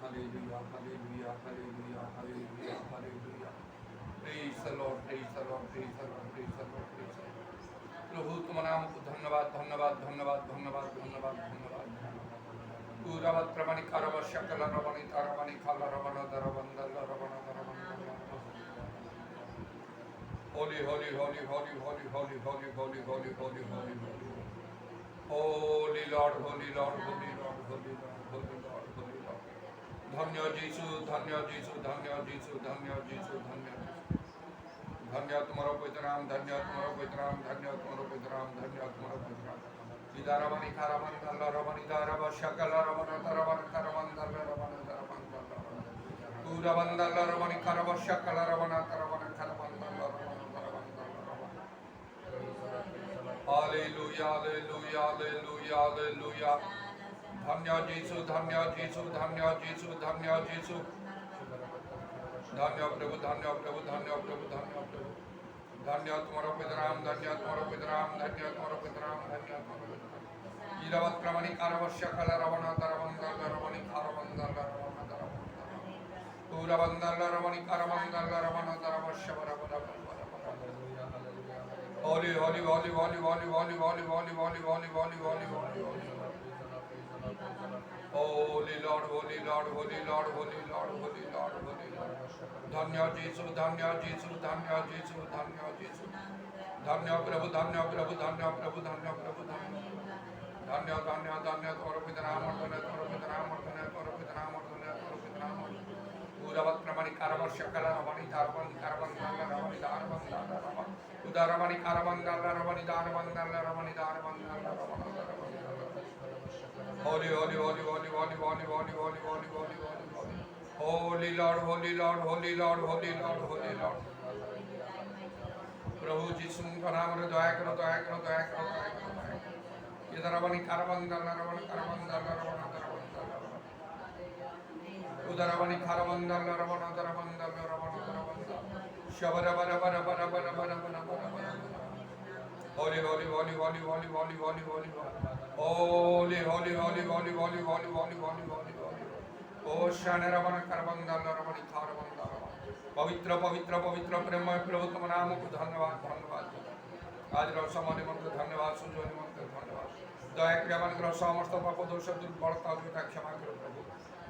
hallelujah, hallelujah, hallelujah, hallelujah, hallelujah. Praise the Lord, praise the Lord, praise the Lord, praise the Lord, praise the Lord. प्रभु तुम नाम को धन्यवाद धन्यवाद धन्यवाद धन्यवाद धन्यवाद धन्यवाद पूरा त्रमणि करव शकल रवणि तरवणि खल रवण दरवंदल रवण दरवण Holy, holy, holy, holy, holy, holy, holy, holy, holy, holy, holy, holy. Holy Lord, holy Lord, holy Lord, holy Lord, holy Lord, holy Lord. धन्य जीसु, धन्य जीसु, धन्य जीसु, धन्य जीसु, धन्य धन्य तुम्हारो पवित्र नाम, धन्य तुम्हारो पवित्र नाम, धन्य तुम्हारो पवित्र नाम, धन्य तुम्हारो पवित्र नाम. इदारवनि कारवनि दल्ल रवनि दारव शकल रवण तरवण करवण दल्ल रवण तरवण दल्ल पूरा बंदल रवनि करव शकल रवण तरवण करवण दल्ल रवण तरवण दल्ल रवण. Hallelujah, hallelujah, hallelujah, hallelujah. धन्य जीसु, धन्य जीसु, धन्य जीसु, धन्य जीसु. धन्य प्रभु, धन्य प्रभु, धन्य प्रभु, धन्य प्रभु. धन्य तुम्हारो पवित्र नाम, धन्य तुम्हारो पवित्र नाम, धन्य तुम्हारो पवित्र नाम, धन्य तुम्हारो पवित्र नाम. ईरवत् क्रमणि कारवश्य कल रवण तरवंदल रवणि कारवंदल रवण तरवंदल पूरा बंदल रवणि कारवंदल रवण तरवश्य बरबर बरबर. Holy, holy, holy, holy, holy, holy, holy, holy, holy, holy, holy, holy, holy, holy. Holy Lord, holy Lord, holy Lord, holy Lord, holy Lord, holy Lord. धन्य जीसु, धन्य जीसु, धन्य जीसु, धन्य जीसु. धन्य प्रभु, धन्य प्रभु, धन्य प्रभु, धन्य प्रभु, धन्य धन्य धन्य धन्य तोरो पिता नाम धन्य तोरो पिता नाम धन्य तोरो पिता नाम धन्य तोरो पिता नाम. पूरा वक्रमणि कारवश्य कल रवणि दारवण करवण दल्ल रवणि दारवण दल्ल रवण उदारवणि कारवण दल्ल रवणि दारवण दल्ल रवणि दारवण दल्ल रवण. Holy, holy, holy, holy, holy, holy, holy, holy, holy, holy, holy, holy. Holy Lord, holy Lord, holy Lord, holy Lord, holy Lord. प्रभु जीसु का नाम रे दया करो, दया करो, दया करो, दया करो, दया करो. ये दरवणि कारवण दल्ल रवण करवण दल्ल रवण करवण दल्ल रवण. उदारवणि कारवण दल्ल रवण दरवण दल्ल रवण करवण दल्ल. शबर बर बर बर बर बर बर बर बर. Holy, holy, holy, holy, holy, holy, holy, holy, holy, holy, holy, holy, holy, holy, holy, holy, holy, holy. Oh, Shane Ravan Karabandal Ravani Karabandal. पवित्र पवित्र पवित्र प्रेमय प्रभु तुम नाम को धन्यवाद धन्यवाद. आज रसम निमंत्र धन्यवाद, सुजो निमंत्र धन्यवाद. दया करे मान समस्त पाप दोष दुर्बलता दुर्गा क्षमा करो प्रभु.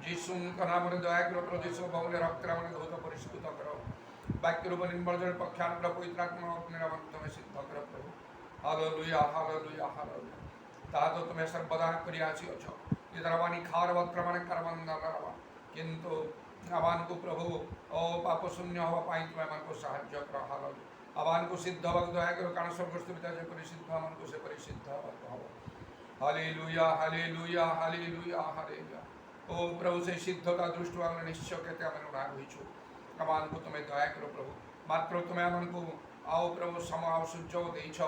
जीसु का नाम रे दया करो प्रभु. जीसु बहुले रक्त रे मान धौत परिष्कृत करो. वाक्य रूप निर्मल पक्षानुग्र पवित्र आत्मा निरामन तुम्हें सिद्ध करो प्रभु. Hallelujah hallelujah hallelujah. ताहा तो तुम्हें सर्वदा करिया अछ. इदरवानी खारवत प्रमाण करवंदल रवा. किंतु आवान को प्रभु ओ पाप शून्य हवा पाई तुम्हें मन को साहाय्य करो. हालेलुया. आवान को सिद्ध हवा दया करो कारण स्वर्गस्थ पिता जे परिसिद्ध मन को से परिसिद्ध हवा. Hallelujah hallelujah hallelujah hallelujah. ओ प्रभु से सिद्धता दृष्टि आमने निश्चय कहते आमने उड़ा होइछु. आवान को तुम्हें दया करो प्रभु. मात्र तुम्हें आमन को आओ प्रभु समाव सुजो देइछ.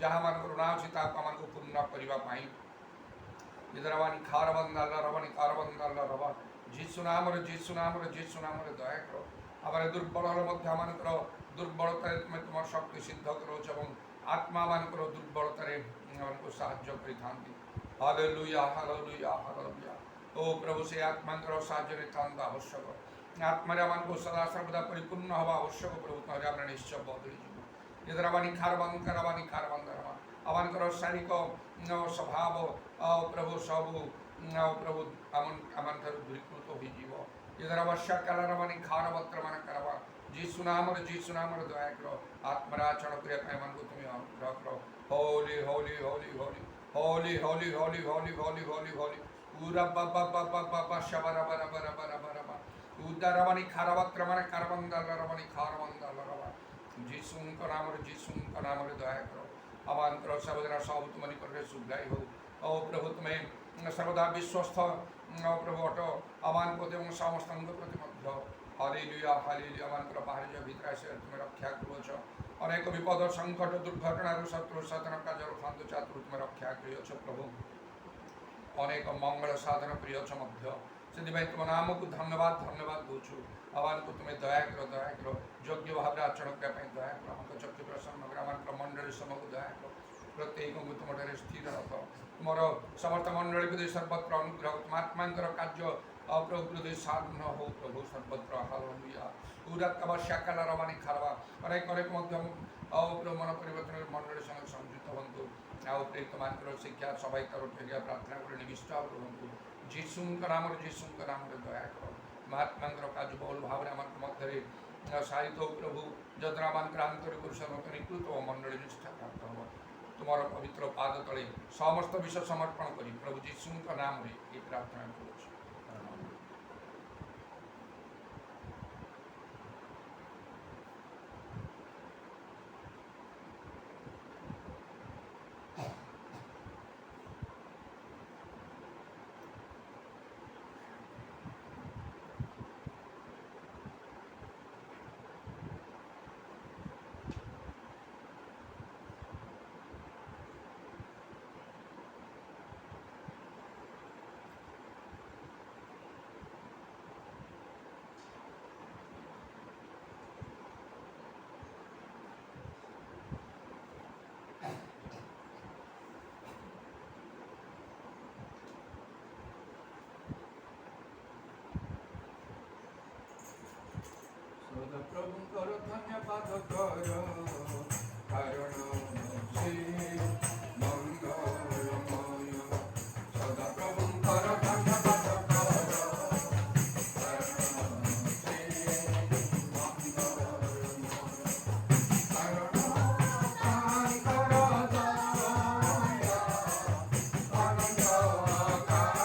जहाँ मान ऋणा अच्छी मान को पूर्ण करने इधरवानी खारबंदल रवनी कारबंदल रवा. जीसु नाम जीसु नाम जीसु नाम दया करो. आम दुर्बल मध्य आमर दुर्बलता तुम तुम शक्ति सिद्ध करो और आत्मा मानकर दुर्बलता को साहाय्य करी थांती. Hallelujah hallelujah hallelujah. ओ प्रभु से आत्मा साहाय्य नितांत आवश्यक. आत्मा आम को सदा सर्वदा परिपूर्ण हवा आवश्यक प्रभु. तारे आम निश्चय बदली इधरवानी खारबन करवानी खारबन दरवा. आमर शारीरिक स्वभाव प्रभु सबू प्रभु आम दूरीकृत हो. इधर अवश्य कलरवानी खारवत्र मान करवा. जीसु नाम दया करो. आत्मराचरण क्रिया मन को तुम्हें अनुग्रह करो. होली होली होली होली होली होली होली होली होली होली होली. पूरा बाबा बाबा बाबा शबर बर बर बर बर बर. उदरवानी खारवत्र मान करवंदल रवानी खारवंदल रवा. जीसु का नाम दया करो. आमान करो सर्वदा सब तुम निकट सुग्राही हो. ओ प्रभु तुम्हें सर्वदा विश्वस्त प्रभु अट. आमान प्रति समस्त प्रति मध्य. Hallelujah hallelujah. आमान बाहर जो भीतर से तुम्हें रक्षा करुच. अनेक विपद संकट दुर्घटना शत्रु साधन कार्य खाद्य चातुर तुम्हें रक्षा करियछ प्रभु. अनेक मंगल साधन करियछ मध्य. से तुम नाम को धन्यवाद धन्यवाद दूचु. आह्वान को तुम्हें दया करो योग्य भाव आचरण करने दया करो. हम चक्षु प्रसन्न आम मंडली समूह को दया करो. प्रत्येक को तुम स्थिर रख. तुम समस्त मंडली को सर्वत्र अनुग्रह. तुम आत्मा कार्य प्रभु साधन हो प्रभु सर्वत्र हालेलुया उदात्तवा शाकाला रवानी खारवा अनेक अनेक मध्यम प्रभु मन परिवर्तन मंडल संगे संयुक्त हंतु प्रेरित मात्र शिक्षा सबाई करो प्रार्थना कर निविष्ट हंतु जीशुंकर नाम दया करो महात्मा काज बहुल भाव मध्य साहित्य प्रभु जद्रा आंतरिक निकृत मंडली निष्ठा प्राप्त हम तुम पवित्र पाद तले समस्त विषय समर्पण कर प्रभु जीशुंक नाम ये प्रार्थना करुँ। प्रभु करो धन्यवाद करो कारण से मंगलमय सदा प्रभु करो धन्यवाद करो कारण से मंगलमय कारण करो दया आनंद कारण कारण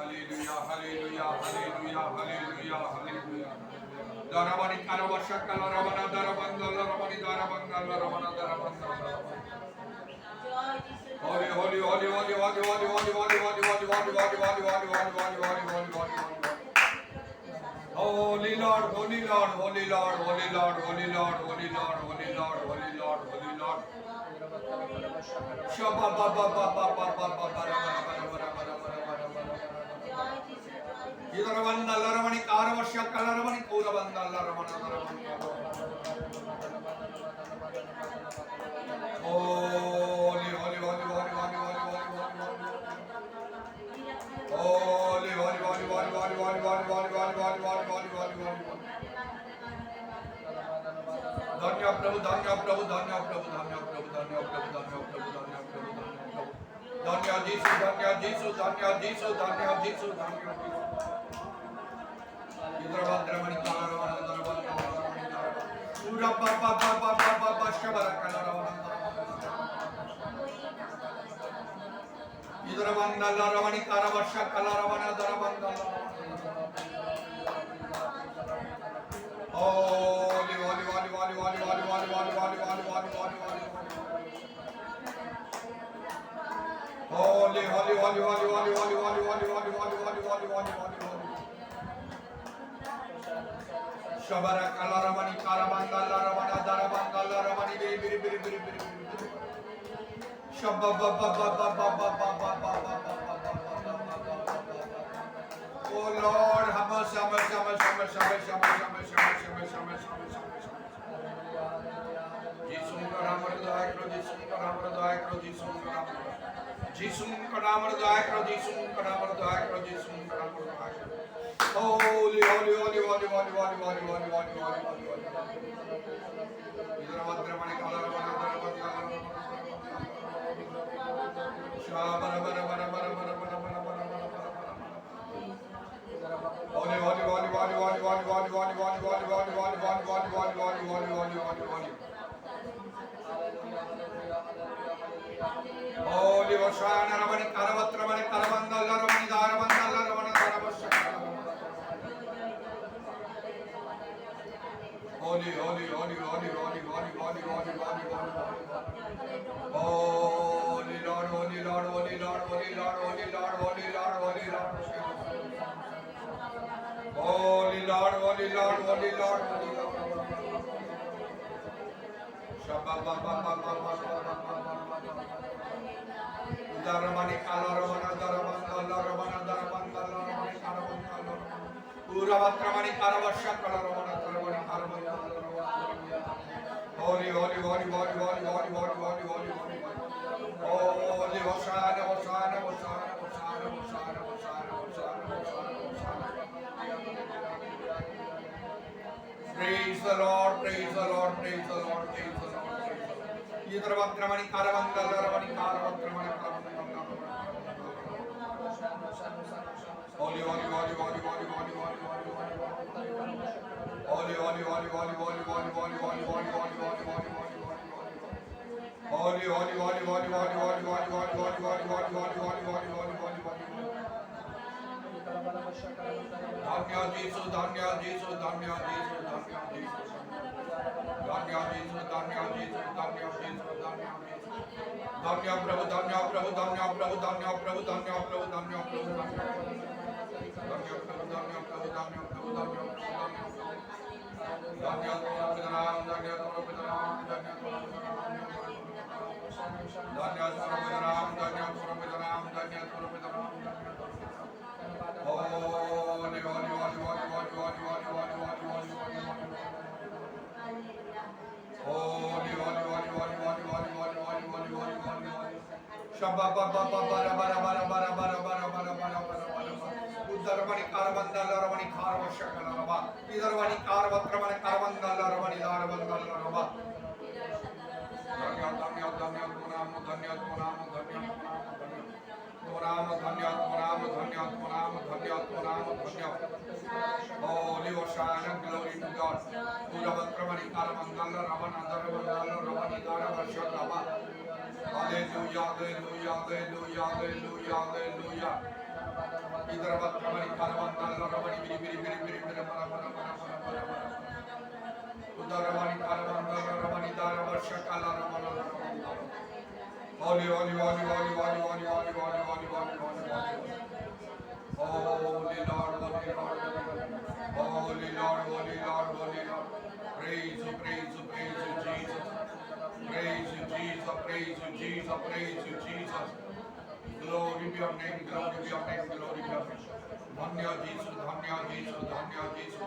Hallelujah, hallelujah, hallelujah, hallelujah, hallelujah. Daramani Karavasha Kalaravana Daravangala Ramani Daravangala Ramana Daravangala. Holy, holy, holy, holy, holy, holy, holy, holy, holy, holy, holy, holy, holy, holy, holy, holy, holy, holy, holy. Holy Lord, holy Lord, holy Lord, holy Lord, holy Lord, holy Lord, holy Lord, holy Lord, holy Lord. Shabba ba ba ba ba ba ba ba ba ra ra ra ra ra ra ra ra. Idaravanda Laramani Karavasha Kalaramani Kuravanda Laramana Laramani. Holy, holy, holy, holy, holy, holy, holy, holy, holy, holy, holy, holy, holy, holy, holy, holy, holy, holy, holy, holy. Dhanya Prabhu, Dhanya Prabhu, Dhanya Prabhu, Dhanya Prabhu, Dhanya Prabhu, Dhanya Prabhu, Dhanya Prabhu, Dhanya Jisu, Dhanya Jisu, Dhanya Jisu, Dhanya Jisu, Dhanya Jisu. Idravandramani Kalaravana Dharavana Ura ba ba ba ba ba ba ba Shabara Kalaravana. Idravanda Laravani Karavasha Kalaravana Dharavana. Holy, holy, holy, holy, holy, holy, holy, holy, holy, holy, holy, holy, holy. Holy, holy, holy, holy, holy, holy, holy, holy, holy, holy, holy, holy, holy. Shabara Kalaramani Karavanga Laravana Dharavanga Laravani Biri Biri Biri Biri Biri Biri. Shabba ba ba ba ba ba ba ba ba ba ba ba ba. Oh Lord, hamas, hamas, hamas, hamas, hamas, hamas, hamas, hamas, hamas, hamas, hamas. Jisum ka naam ardai kro, Jisum ka naam ardai kro, Jisum ka naam ardai. Jisum ka naam ardai kro, Jisum ka naam ardai kro, Jisum ka naam ardai kro. Holy, holy, holy, holy, holy, holy, holy, holy, holy, holy, holy, holy. Idravandramani Kalaravana Dharavana. Shabara bara bara bara bara bara bara bara bara. Holy, holy, holy, holy, holy, holy, holy, holy, holy, holy, holy, holy, holy, holy, holy, holy, holy, holy. Holy Hoshana Ramani Karavatramani Karavanda Laramani Dharavanda Laramana Dharavasha. Holy, holy, holy, holy, holy, holy, holy, holy, holy, holy. Holy Lord, holy Lord, holy Lord, holy Lord, holy Lord, holy Lord, holy Lord. Holy Lord, holy Lord, holy Lord, holy Lord. Shabba ba ba ba ba ba ba ba. Dharamani Kalaravana Dharavana Dharavana Dharavana Dharamani Karavana. Uravatramani Karavasha Kalaravana Dharamani Karavana. Holy, holy, holy, holy, holy, holy, holy, holy, holy, holy. Holy Hoshana, Hoshana, Hoshana, Hoshana, Hoshana, Hoshana, Hoshana, Hoshana. Praise the Lord, praise the Lord, praise the Lord, praise the Lord. Idravandramani Karavanga Laravani Karavandramani Karavanga. Holy, holy, holy, holy, holy, holy, holy, holy, holy. Holy, holy, holy, holy, holy, holy, holy, holy, holy, holy, holy, holy, holy. Holy, holy, holy, holy, holy, holy, holy, holy, holy, holy, holy, holy, holy, holy, holy, holy, holy. Dhanya Jesu, Dhanya Jesu, Dhanya Jesu, Dhanya Jesu. Dhanya Jesu, Dhanya Jesu, Dhanya Jesu, Dhanya Jesu. Dhanya Prabhu, Dhanya Prabhu, Dhanya Prabhu, Dhanya Prabhu, Dhanya Prabhu, Dhanya Prabhu, Dhanya Prabhu. Dhanya Prabhu, Dhanya Prabhu, Dhanya Prabhu, Dhanya Prabhu. Dhanya Prabhu, Dhanya Prabhu, Dhanya Prabhu, Dhanya Prabhu. Dhanya Surabhidaram, Dhanya Surabhidaram, Dhanya Surabhidaram. Holy, holy, holy, holy, holy, holy, holy, holy, holy, holy, holy. Holy, holy, holy, holy, holy, holy, holy, holy, holy, holy, holy. Shabba ba ba ba bara bara bara bara bara bara bara bara bara. Udharamani Karavanda Laravani Karavasha Kalarava. Idharamani Karavatramani Karavanda Laravani Laravanda Larava. Dhanya Dhanya Dhanya Dhunam Dhanya Dhunam Dhanya Dhunam Dhanya Dhunam Dhanya Dhunam Dhanya Dhunam Dhanya. Holy Hoshana, glory to God. Uravatramani Karavanda Laravana Dharavana Laravani Dharavasha Kalava. Hallelujah, hallelujah, hallelujah, hallelujah, hallelujah. Idrabat ramani karaman ramani biri biri biri biri biri para para para para para para. Udaramani karaman ramani darama shakala ramana ramana. Holy, holy, holy, holy, holy, holy, holy, holy, holy, holy, holy, holy. Holy Lord, holy Lord, holy Lord, holy Lord, holy Lord. Praise you, praise you, praise you, Jesus. Praise you, Jesus, praise you, Jesus, praise you, Jesus. Glory be your name, glory be your name, glory be your name. Dhanya Jesus, Dhanya Jesus, Dhanya Jesus.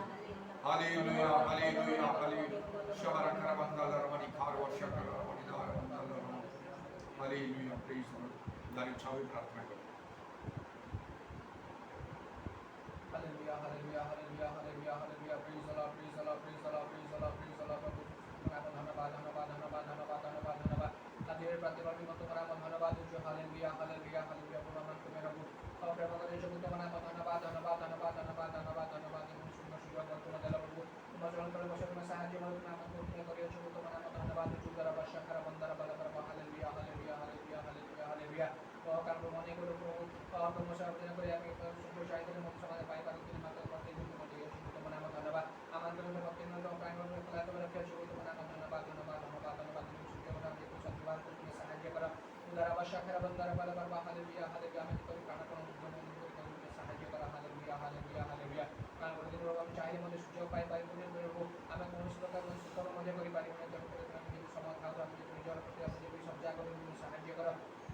Hallelujah, hallelujah, hallelujah. Shabara Karamandala Ramani Karwa Shakara Ramani Dharamandala Ramani. Hallelujah, praise the Lord. दारी छावे प्रार्थना करो. Hallelujah, hallelujah, hallelujah, hallelujah, hallelujah. Praise the Lord, praise the Lord, praise the Lord, praise the Lord, praise the Lord. ধন্যবাদ, ধন্যবাদ, ধন্যবাদ, ধন্যবাদ, ধন্যবাদ, ধন্যবাদ। তাদের প্রতিবাদী মত করা ধন্যবাদ দিচ্ছ। Hallelujah, hallelujah, hallelujah. প্রমাণ তুমি রব। প্রেমকারী জগৎ তোমার নাম ধন্যবাদ, ধন্যবাদ, ধন্যবাদ, ধন্যবাদ, ধন্যবাদ, ধন্যবাদ। এবং সুন্দর সুযোগ তোমার দেলা প্রভু। তোমার চরণ করে বসে তোমার সাহায্য করে তুমি আমাকে তুমি করিয়েছো তোমার নাম ধন্যবাদ দিচ্ছ। দ্বারা বর্ষা খারা বন্দারা বলা করব। Hallelujah, hallelujah, hallelujah, hallelujah, hallelujah. কারণ মনে করো প্রভু তোমার সাহায্য করে আমি সুন্দর চাইদের মত সমাজে পাই পারি তুমি মাত্র করতে তুমি করিয়েছো তোমার নাম ধন্যবাদ। আমার জন্য ভক্তি নয় প্রাণ করে ফেলা তোমার রেখেছো তোমার নাম ধন্যবাদ, ধন্যবাদ, ধন্যবাদ, ধন্যবাদ। তুমি সুযোগ করে আমাকে সত্যবান করে তুমি সাহায্য করো। দ্বারা বর্ষা খারা বন্দারা বলা করব। Hallelujah, hallelujah. আমি করি প্রাণ কোনো উদ্যম তুমি সাহায্য করো। Hallelujah, hallelujah, hallelujah. কারণ করে দিন আমি চাইলে মধ্যে সুযোগ পাই পাই তুমি করব। আমি কোন সুযোগ সুযোগ মধ্যে করি পারি না যখন করে তুমি যদি সময় খাও আমি যদি নিজের প্রতি আমি যদি সব জায়গা করে তুমি সাহায্য করো।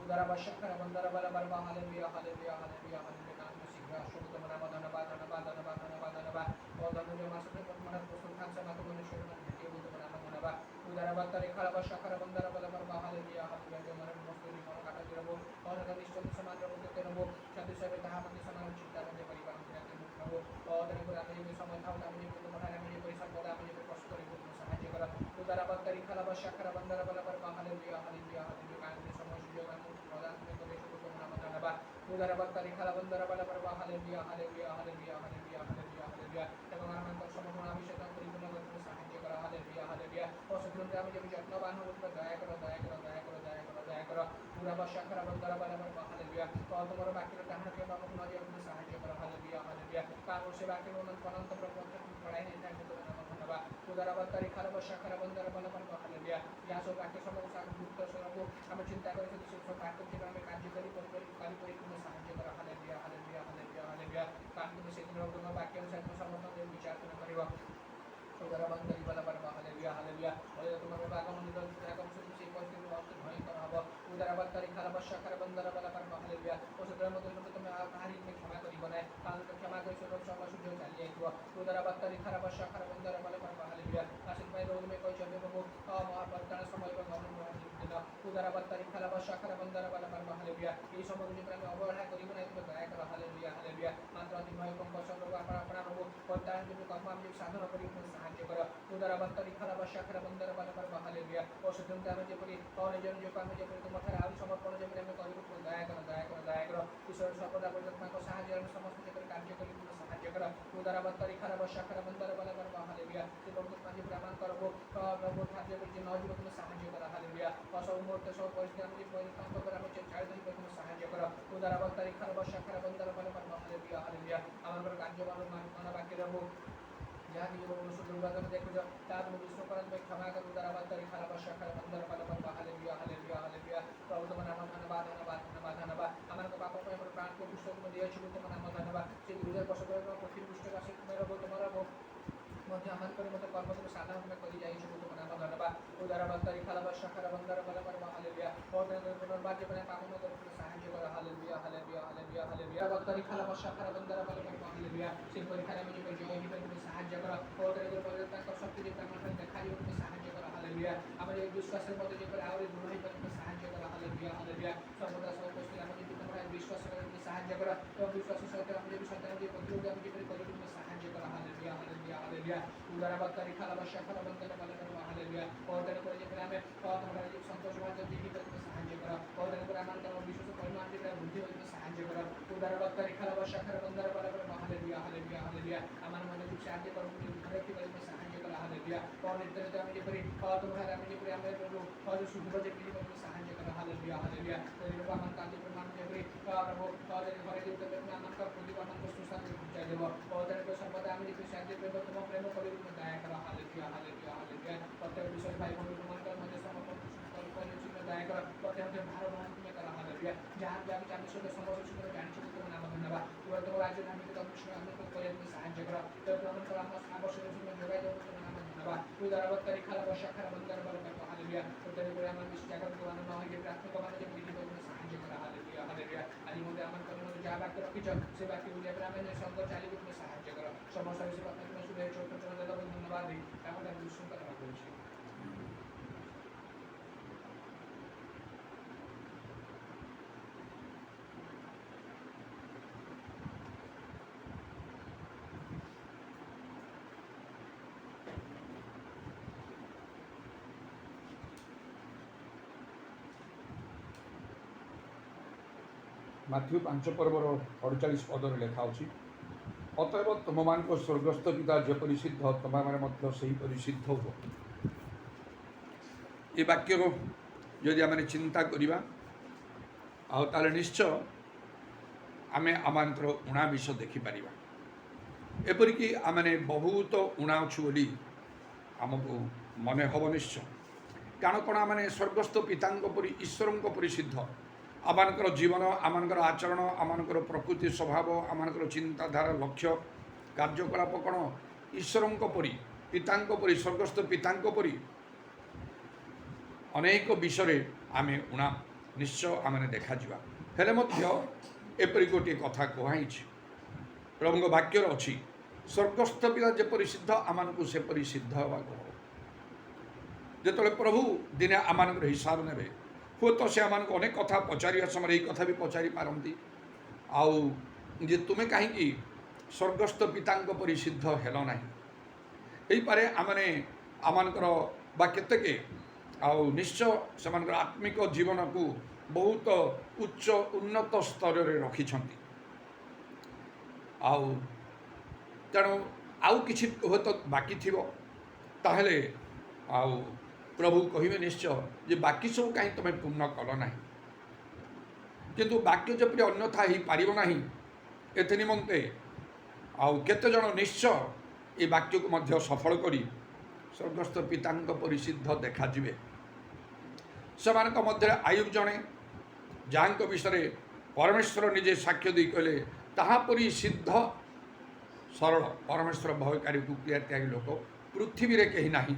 দ্বারা বর্ষা খারা বন্দারা বলা করব। Hallelujah, hallelujah, hallelujah, hallelujah. কারণ তুমি শীঘ্র আসো তোমার নাম ধন্যবাদ, ধন্যবাদ, ধন্যবাদ, ধন্যবাদ, ধন্যবাদ। ও ধন্যবাদ মাসে তোমার প্রস্তুত থাকছে মাত্র মনে শরীর ভেটিয়ে তোমার নাম ধন্যবাদ। দ্বারা বার্তারে খারাপ বর্ষা খারা বন্দারা বলা করব। Hallelujah, hallelujah. তোমার মস্তরি মন কাটা দিরব। অনেক নিশ্চয় সমাজ করতে নেব। সাথে সাথে তাহা মধ্যে সমাজ চিন্তা করতে পারি কারণ তুমি মুখ নেব। অনেক করে আমি যে সময় খাও আমি যে তোমার আমি যে পরিশ্রম করে আমি যে কষ্ট করি তুমি সাহায্য করো। দ্বারা বার্তারে খারাপ বর্ষা খারা বন্দারা বলা করব। Hallelujah, hallelujah, hallelujah. কারণ সময় সুযোগ আমি প্রদান তুমি করে তোমার নাম ধন্যবাদ। দ্বারা বার্তারে খারাপ বন্দারা বলা করব। Hallelujah, hallelujah, hallelujah, hallelujah, hallelujah, hallelujah. এবং আমার সমগ্র অভিষেক পরিপূর্ণ করে তুমি সাহায্য করো। Hallelujah, hallelujah. অসুবিধা আমি যে যত্নবান হব তুমি দয়া করো, দয়া করো, দয়া করো, দয়া করো, দয়া করো। পুরা বর্ষা খারাপ বন্দারা বলা করব। হালেলুয়া। তোমার বাক্যের তাহাকে বাবু নজর তুমি সাহায্য করো। Hallelujah, hallelujah. কারণ সে বাক্যের অনন্ত প্রপঞ্চ তুমি পড়াই নিয়ে থাকবে তোমার নাম ধন্যবাদ। উদারা বার্তারি খারাপ বর্ষা খারাপ বন্দারা বলা করব। হালেলুয়া। ইহা সব বাক্যের সমস্ত গুরুত্ব স্বরূপ আমি চিন্তা করে যদি সব বাক্য থেকে আমি কার্যকরী পরিকল্পনা তুমি সাহায্য করো। Hallelujah, hallelujah, hallelujah, hallelujah. কারণ তুমি সেদিন তোমার বাক্য অনুসারে তোমার সমর্থন বিচার করে করিব। উদারা বান্দারি বলা করব। Hallelujah, hallelujah. তোমার আগমন আগমন শুধু সেই পরিস্থিতি অস্ত্র ভয়ঙ্কর হব। উদারা বার্তারি খারাপ বর্ষা খারাপ বন্দারা বলা করব। হালেলুয়া। ওষুধের মধ্যে তুমি হারি তুমি ক্ষমা করিব না কারণ ক্ষমা করে সব সময় সুযোগ চালিয়ে আইব। উদারা বার্তারি খারাপ বর্ষা খারাপ বন্দারা বলা করব। হালেলুয়া। আশিক ভাই রোগমে কই চলবে প্রভু মহাবর্তমান সময় এবং অনুগ্রহ দিন। উদারা বার্তারি খারাপ বর্ষা খারাপ বন্দারা বলা করব। হালেলুয়া। এই সময় যদি আমি অবহেলা করিব না তুমি দয়া করো। Hallelujah, hallelujah. মাত্র অতি ভয় কম বর্ষা রোগ আপনার প্রভু প্রত্যায়ন যদি কর্ম আমি সাধন করি তুমি সাহায্য করো। উদারা বার্তারি খারাপ বর্ষা খারাপ বন্দারা বলা করব। হালেলুয়া। অসুধন আমি যেপরি নিজের নিজে আমি যেপরি তোমার ঠারে আরো সমর্পণ যেপরি আমি করিব তুমি দয়া করো, দয়া করো, দয়া করো। ঈশ্বর সর্বদা পর্যন্ত সাহায্য আমি সমস্ত যেপরি কার্য করি তুমি সাহায্য করো। উদারা বার্তারি খারাপ বর্ষা খারাপ বন্দারা বলা করব। হালেলুয়া। এবং মাঝে প্রমাণ করব প্রভু সাহায্য করি যে নজীব তুমি সাহায্য করো। হালেলুয়া। সব মুহূর্তে সব পরিস্থিতি আমি যে পরিত্রাণ করে আমি যে চাই দিই তুমি সাহায্য করো। উদারা বার্তারি খারাপ বর্ষা খারাপ বন্দারা বলা করব। Hallelujah, hallelujah. আমার উপর কার্যবান মানব বাক্যের রব যাহা কিছু মনুষ্য দুর্ভাগ্য দেখুছ তাহা তুমি বিশ্ব করা তুমি ক্ষমা করো। দ্বারা বার্তারি খারাপ বর্ষা খারাপ বন্দারা বলা করব। Hallelujah, hallelujah, hallelujah. প্রভু তোমার নাম ধন্যবাদ, ধন্যবাদ, ধন্যবাদ, ধন্যবাদ। আমার পাপ আমার প্রাণকে পুষ্ট তুমি দিয়েছিল তোমার নাম ধন্যবাদ। সেই বিরুদ্ধে বসত প্রতি পুষ্ট আছে তোমার রব তোমার রব মধ্যে আমার করে মতো কর্ম তুমি সাধারণ করে যাইছো তোমার নাম ধন্যবাদ। উদারা বার্তারি খারাপ বর্ষা খারাপ বন্দারা বলা করব। হালেলুয়া। পুনর্বার জীবনে পাপ মতো তুমি সাহায্য করো। Hallelujah, hallelujah, hallelujah, hallelujah. বার্তারি খারাপ বর্ষা খারাপ বন্দারা বলা করব। হালেলুয়া। সেই পরীক্ষায় আমি যে জয় দিবে তুমি সাহায্য করো। ওদের পরিবর্তন শক্তি যে আমার দেখা দিবে তুমি সাহায্য করো। হালেলুয়া। আমার এই বিশ্বাসের মধ্যে যে করে আরো দূর হইবে তুমি সাহায্য করো। Hallelujah, hallelujah. সর্বদা সব পরিস্থিতি আমি যদি তোমার বিশ্বাস করে তুমি সাহায্য করো এবং বিশ্বাসের সাথে আমি যে সন্তান যে প্রতিরোধ আমি যে করি তুমি সাহায্য করো। Hallelujah, hallelujah, hallelujah. উদারা বার্তারি খারাপ বর্ষা খারাপ বন্দারা বলা করব। হালেলুয়া। ওদের করে যে আমি তোমার যে সন্তোষ ভাজন যে তুমি সাহায্য করো। ওদের করে আমার বিশ্বাস পরিমাণ যে বৃদ্ধি হইতে সাহায্য ସାହାଯ୍ୟ କର ଉଦାର ବକ୍ତାରି ଖାଲା ବର୍ଷା ଖର ବନ୍ଦର ବର ବର ହାଲେଲୁୟା ହାଲେଲୁୟା ହାଲେଲୁୟା ଆମର ମନେ ଯୋଉ ସାହାଯ୍ୟ କର ଘରେ ଥିବା ତୁମେ ସାହାଯ୍ୟ କର ହାଲେଲୁୟା ନିତ୍ୟରେ ଆମେ ଯେପରି ତୁମର ଆମେ ଯେପରି ଆମେ ପ୍ରଭୁ ଯୋଉ ସୁଧୁର ଯେପରି ତୁମେ ସାହାଯ୍ୟ କର ହାଲେଲୁୟା ହାଲେଲୁୟା ପ୍ରଭୁ ଆମ କାଲି ପ୍ରମାଣ ଯେପରି ପ୍ରଭୁ ଘରେ ଯେତେ ଆମଙ୍କ ପ୍ରତିମାନଙ୍କୁ ସୁଶାନ୍ତି ପହଞ୍ଚାଇ ଦେବ ତେଣୁ ସର୍ବଦା ଆମେ ଯେପରି ସାହାଯ୍ୟ କରିବ ତୁମ ପ୍ରେମ କରି ତୁମେ ଦୟା କର ହାଲେଲୁୟା ହାଲେଲୁୟା ହାଲେଲୁୟା ପ୍ରତ୍ୟେକ ବିଷୟ ଭାଇ ଭଉଣୀ ତୁମଙ୍କର ମଧ୍ୟ ସମର୍ପଣ ଦୟା କର ପ୍ରତ୍ୟେକ ଭାର ବହନ ତୁମେ କର ହାଲେଲୁୟା ଯାହା ଯାହା ଆମେ ସହିତ ସମସ୍ତ ସୁନ୍ଦର ଜାଣିଛୁ ତୁମ ନାମ ଧନ୍ୟବାଦ ତୁମ ରାଜ୍ୟ ଆମେ ଆମକୁ କରିବା ତୁମେ ସାହାଯ୍ୟ କର ତୁମଙ୍କର ଆମ ଆବଶ୍ୟକ ତୁମେ ଯୋଗାଇ ଦେବ ତୁମ ନାମ ଧନ୍ୟବାଦ ଉଦାରବତ୍ତାରି ଖାଲା ବର୍ଷା ଖାଲା ବନ୍ଦର ବର ବର ହାଲେଲୁୟା ତେଣୁ করে আমার বেশি জায়গা মান ন হয় যে প্রাথমিক মানে যে বিধি তুমি সাহায্য করা হালেলুয়া হালেলুয়া আজ মধ্যে আমার মধ্যে যা বাক্য রখিছ সে বাক্য গুলি আমি সঙ্গ চালিয়ে তুমি সাহায্য কর সমস্ত বিষয় কথা তুমি শুনে ছোট ছোট দাদা ধন্যবাদ দিই তারপরে আমি বিশ্বকার করছি ମାଥ୍ୟୁ 5 ପର୍ବର 48 ପଦରେ ଲେଖା ଅଛି ଅତଏବ ତୁମମାନଙ୍କ ସ୍ୱର୍ଗସ୍ଥ ପିତା ଯେପରି ସିଦ୍ଧ ତୁମେମାନେ ମଧ୍ୟ ସେହିପରି ସିଦ୍ଧ ହୁଅ। ଏ ବାକ୍ୟର ଯଦି ଆମେ ଚିନ୍ତା କରିବା ଆଉ ତାହେଲେ ନିଶ୍ଚୟ ଆମେ ଆମମାନଙ୍କର ଉଣା ବିଷୟ ଦେଖିପାରିବା ଏପରିକି ଆମେ ବହୁତ ଉଣା ଅଛୁ ବୋଲି ଆମକୁ ମନେ ହେବ ନିଶ୍ଚୟ କାରଣ କ'ଣ ଆମେ ସ୍ୱର୍ଗସ୍ଥ ପିତାଙ୍କ ପରି ଈଶ୍ୱରଙ୍କ ପରି ସିଦ୍ଧ ଆମମାନଙ୍କର ଜୀବନ ଆମମାନଙ୍କର ଆଚରଣ ଆମମାନଙ୍କର ପ୍ରକୃତି ସ୍ୱଭାବ ଆମମାନଙ୍କର ଚିନ୍ତାଧାରା ଲକ୍ଷ୍ୟ କାର୍ଯ୍ୟକଳାପ କ'ଣ ଈଶ୍ୱରଙ୍କ ପରି ପିତାଙ୍କ ପରି ସ୍ୱର୍ଗସ୍ଥ ପିତାଙ୍କ ପରି ଅନେକ ବିଷୟରେ ଆମେ ଉଣା ନିଶ୍ଚୟ ଆମେ ଦେଖାଯିବା ହେଲେ ମଧ୍ୟ ଏପରି ଗୋଟିଏ କଥା କୁହାଯାଇଛି ପ୍ରଭୁଙ୍କ ବାକ୍ୟରେ ଅଛି ସ୍ୱର୍ଗସ୍ଥ ପିତା ଯେପରି ସିଦ୍ଧ ଆମମାନଙ୍କୁ ସେପରି ସିଦ୍ଧ ହେବାକୁ ହେବ। ଯେତେବେଳେ ପ୍ରଭୁ ଦିନେ ଆମମାନଙ୍କର ହିସାବ ନେବେ ହୁଏତ ସେ ଆମମାନଙ୍କୁ ଅନେକ କଥା ପଚାରିବା ସମୟରେ ଏଇ କଥା ବି ପଚାରି ପାରନ୍ତି ଆଉ ଯେ ତୁମେ କାହିଁକି ସ୍ୱର୍ଗସ୍ଥ ପିତାଙ୍କ ପରି ସିଦ୍ଧ ହେଲ ନାହିଁ ହେଇପାରେ ଆମମାନଙ୍କର ବା କେତେକେ ଆଉ ନିଶ୍ଚୟ ସେମାନଙ୍କର ଆତ୍ମିକ ଜୀବନକୁ ବହୁତ ଉଚ୍ଚ ଉନ୍ନତ ସ୍ତରରେ ରଖିଛନ୍ତି ଆଉ ତେଣୁ ଆଉ କିଛି ହୁଏତ ବାକି ଥିବ ତାହେଲେ ଆଉ ପ୍ରଭୁ କହିବେ ନିଶ୍ଚୟ ଯେ ବାକି ସବୁ କାହିଁ ତୁମେ ପୂର୍ଣ୍ଣ କଲ ନାହିଁ କିନ୍ତୁ ବାକ୍ୟ ଯେପରି ଅନ୍ୟଥା ହେଇପାରିବ ନାହିଁ ଏଥି ନିମନ୍ତେ ଆଉ କେତେଜଣ ନିଶ୍ଚୟ ଏ ବାକ୍ୟକୁ ମଧ୍ୟ ସଫଳ କରି ସ୍ୱର୍ଗସ୍ଥ ପିତାଙ୍କ ପରି ସିଦ୍ଧ ଦେଖାଯିବେ। ସେମାନଙ୍କ ମଧ୍ୟରେ ଆୟୁବ ଜଣେ ଯାହାଙ୍କ ବିଷୟରେ ପରମେଶ୍ୱର ନିଜେ ସାକ୍ଷ୍ୟ ଦେଇ କହିଲେ ତାହାପରି ସିଦ୍ଧ ସରଳ ପରମେଶ୍ୱର ଭୟକାରୀ କୁକିଆ ତ୍ୟାଗୀ ଲୋକ ପୃଥିବୀରେ କେହି ନାହିଁ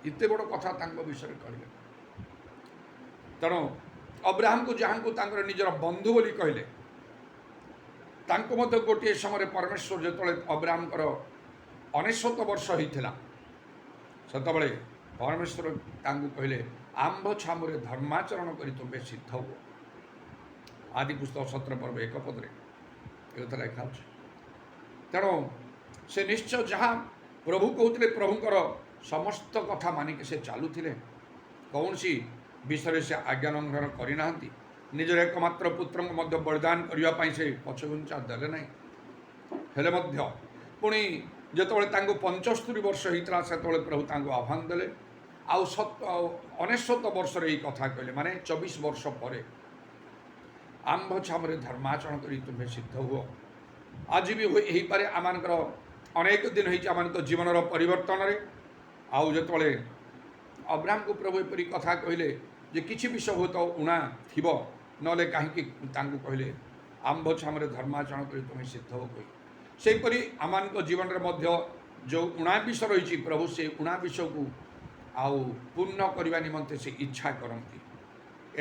ଏତେ ବଡ଼ କଥା ତାଙ୍କ ବିଷୟରେ କହିଲେ। ତେଣୁ ଅବ୍ରାହମକୁ ଯାହାଙ୍କୁ ତାଙ୍କର ନିଜର ବନ୍ଧୁ ବୋଲି କହିଲେ ତାଙ୍କୁ ମଧ୍ୟ ଗୋଟିଏ ସମୟରେ ପରମେଶ୍ୱର ଯେତେବେଳେ ଅବ୍ରାହମଙ୍କର 99 ବର୍ଷ ହେଇଥିଲା ସେତେବେଳେ ପରମେଶ୍ୱର ତାଙ୍କୁ କହିଲେ ଆମ୍ଭ ଛାମୁରେ ଧର୍ମାଚରଣ କରି ତୁମେ ସିଦ୍ଧ ହୁଅ। ଆଦି ପୁସ୍ତକ 17 ପର୍ବ 1 ପଦରେ ଏ କଥା ଲେଖା ଅଛି। ତେଣୁ ସେ ନିଶ୍ଚୟ ଯାହା ପ୍ରଭୁ କହୁଥିଲେ ପ୍ରଭୁଙ୍କର ସମସ୍ତ କଥା ମାନିକି ସେ ଚାଲୁଥିଲେ କୌଣସି ବିଷୟରେ ସେ ଆଜ୍ଞା ଲଙ୍ଘନ କରିନାହାନ୍ତି ନିଜର ଏକମାତ୍ର ପୁତ୍ରଙ୍କୁ ମଧ୍ୟ ବଳିଦାନ କରିବା ପାଇଁ ସେ ପଛଘୁଞ୍ଚା ଦେଲେ ନାହିଁ। ହେଲେ ମଧ୍ୟ ପୁଣି ଯେତେବେଳେ ତାଙ୍କୁ 75 ବର୍ଷ ହେଇଥିଲା ସେତେବେଳେ ପ୍ରଭୁ ତାଙ୍କୁ ଆହ୍ୱାନ ଦେଲେ ଆଉ 99 ବର୍ଷରେ ଏଇ କଥା କହିଲେ ମାନେ 24 ବର୍ଷ ପରେ ଆମ୍ଭ ଛାମରେ ଧର୍ମାଚରଣ କରି ତୁମେ ସିଦ୍ଧ ହୁଅ। ଆଜି ବି ହେଇପାରେ ଆମମାନଙ୍କର ଅନେକ ଦିନ ହେଇଛି ଆମମାନଙ୍କ ଜୀବନର ପରିବର୍ତ୍ତନରେ ଆଉ ଯେତେବେଳେ ଅବ୍ରାହମକୁ ପ୍ରଭୁ ଏପରି କଥା କହିଲେ ଯେ କିଛି ବିଷୟ ହୁଏତ ଉଣା ଥିବ ନହେଲେ କାହିଁକି ତାଙ୍କୁ କହିଲେ ଆମ୍ଭ ଛାମରେ ଧର୍ମାଚରଣ କରି ତୁମେ ସିଦ୍ଧ ହୁଅ କହି ସେହିପରି ଆମମାନଙ୍କ ଜୀବନରେ ମଧ୍ୟ ଯେଉଁ ଉଣା ବିଷୟ ରହିଛି ପ୍ରଭୁ ସେ ଉଣା ବିଷୟକୁ ଆଉ ପୂର୍ଣ୍ଣ କରିବା ନିମନ୍ତେ ସେ ଇଚ୍ଛା କରନ୍ତି।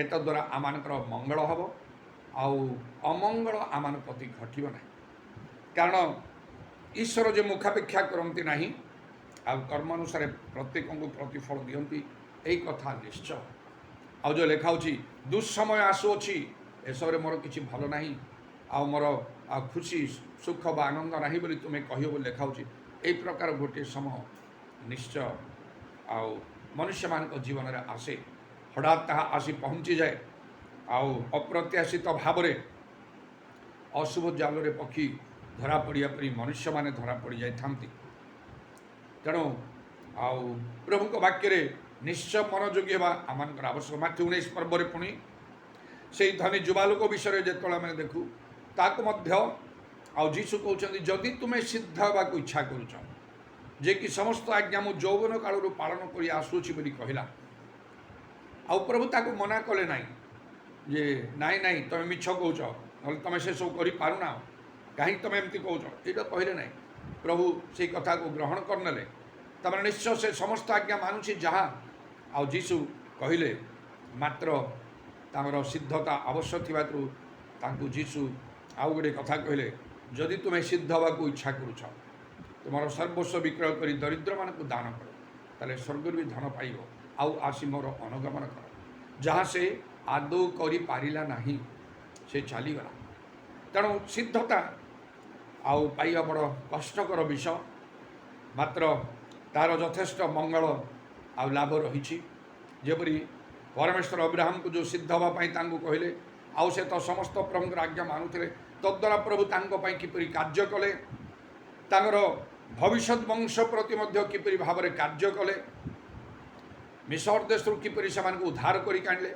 ଏତଦ୍ୱାରା ଆମମାନଙ୍କର ମଙ୍ଗଳ ହେବ ଆଉ ଅମଙ୍ଗଳ ଆମମାନଙ୍କ ପ୍ରତି ଘଟିବ ନାହିଁ କାରଣ ଈଶ୍ୱର ଯେ ମୁଖାପେକ୍ଷା କରନ୍ତି ନାହିଁ ଆଉ କର୍ମ ଅନୁସାରେ ପ୍ରତ୍ୟେକଙ୍କୁ ପ୍ରତିଫଳ ଦିଅନ୍ତି ଏହି କଥା ନିଶ୍ଚୟ। ଆଉ ଯେଉଁ ଲେଖା ହେଉଛି ଦୁଃସମୟ ଆସୁଅଛି ଏସବୁରେ ମୋର କିଛି ଭଲ ନାହିଁ ଆଉ ମୋର ଆଉ ଖୁସି ସୁଖ ବା ଆନନ୍ଦ ନାହିଁ ବୋଲି ତୁମେ କହିବ ବୋଲି ଲେଖା ହେଉଛି। ଏହି ପ୍ରକାର ଗୋଟିଏ ସମୟ ନିଶ୍ଚୟ ଆଉ ମନୁଷ୍ୟମାନଙ୍କ ଜୀବନରେ ଆସେ ହଠାତ୍ ତାହା ଆସି ପହଞ୍ଚିଯାଏ ଆଉ ଅପ୍ରତ୍ୟାଶିତ ଭାବରେ ଅଶୁଭ ଜାଲରେ ପକ୍ଷୀ ଧରା ପଡ଼ିବା ପରି ମନୁଷ୍ୟମାନେ ଧରା ପଡ଼ିଯାଇଥାନ୍ତି। ତେଣୁ ଆଉ ପ୍ରଭୁଙ୍କ ବାକ୍ୟରେ ନିଶ୍ଚୟ ମନୋଯୋଗୀ ହେବା ଆମମାନଙ୍କର ଆବଶ୍ୟକ। ମାଥ୍ୟୁ 19 ପର୍ବରେ ପୁଣି ସେଇ ଧନୀ ଯୁବାଲୋକ ବିଷୟରେ ଯେତେବେଳେ ଆମେ ଦେଖୁ, ତାକୁ ମଧ୍ୟ ଆଉ ଯୀଶୁ କହୁଛନ୍ତି, ଯଦି ତୁମେ ସିଦ୍ଧ ହେବାକୁ ଇଚ୍ଛା କରୁଛ, ଯେ କି ସମସ୍ତ ଆଜ୍ଞା ମୁଁ ଯୌବନ କାଳରୁ ପାଳନ କରି ଆସୁଅଛି ବୋଲି କହିଲା। ଆଉ ପ୍ରଭୁ ତାକୁ ମନା କଲେ ନାହିଁ ଯେ ନାଇଁ ନାଇଁ ତୁମେ ମିଛ କହୁଛ, ନହେଲେ ତୁମେ ସେସବୁ କରିପାରୁନାହ, କାହିଁକି ତୁମେ ଏମିତି କହୁଛ, ଏଇଟା କହିଲେ ନାହିଁ। ପ୍ରଭୁ ସେଇ କଥାକୁ ଗ୍ରହଣ କରିନେଲେ। ତାମାନେ ନିଶ୍ଚୟ ସେ ସମସ୍ତ ଆଜ୍ଞା ମାନୁଛି ଯାହା ଆଉ ଯୀଶୁ କହିଲେ, ମାତ୍ର ତାଙ୍କର ସିଦ୍ଧତା ଆବଶ୍ୟକ ଥିବାରୁ ତାଙ୍କୁ ଯୀଶୁ ଆଉ ଗୋଟେ କଥା କହିଲେ, ଯଦି ତୁମେ ସିଦ୍ଧ ହେବାକୁ ଇଚ୍ଛା କରୁଛ, ତୁମର ସର୍ବସ୍ୱ ବିକ୍ରୟ କରି ଦରିଦ୍ରମାନଙ୍କୁ ଦାନ କର, ତାହେଲେ ସ୍ୱର୍ଗରୁ ବି ଧନ ପାଇବ। ଆଉ ଆସି ମୋର ଅନୁଗମନ କର। ଯାହା ସେ ଆଦୌ କରିପାରିଲା ନାହିଁ, ସେ ଚାଲିଗଲା। ତେଣୁ ସିଦ୍ଧତା ଆଉ ପାଇବା ବଡ଼ କଷ୍ଟକର ବିଷୟ, ମାତ୍ର ତାର ଯଥେଷ୍ଟ ମଙ୍ଗଳ ଆଉ ଲାଭ ରହିଛି। ଯେପରି ପରମେଶ୍ୱର ଅବ୍ରାହମକୁ ଯେଉଁ ସିଦ୍ଧ ହେବା ପାଇଁ ତାଙ୍କୁ କହିଲେ, ଆଉ ସେ ତ ସମସ୍ତ ପ୍ରଭୁଙ୍କର ଆଜ୍ଞା ମାନୁଥିଲେ, ତଦ୍ୱାରା ପ୍ରଭୁ ତାଙ୍କ ପାଇଁ କିପରି କାର୍ଯ୍ୟ କଲେ, ତାଙ୍କର ଭବିଷ୍ୟତ ବଂଶ ପ୍ରତି ମଧ୍ୟ କିପରି ଭାବରେ କାର୍ଯ୍ୟ କଲେ, ମିଶର ଦେଶରୁ କିପରି ସେମାନଙ୍କୁ ଉଦ୍ଧାର କରି ଆଣିଲେ,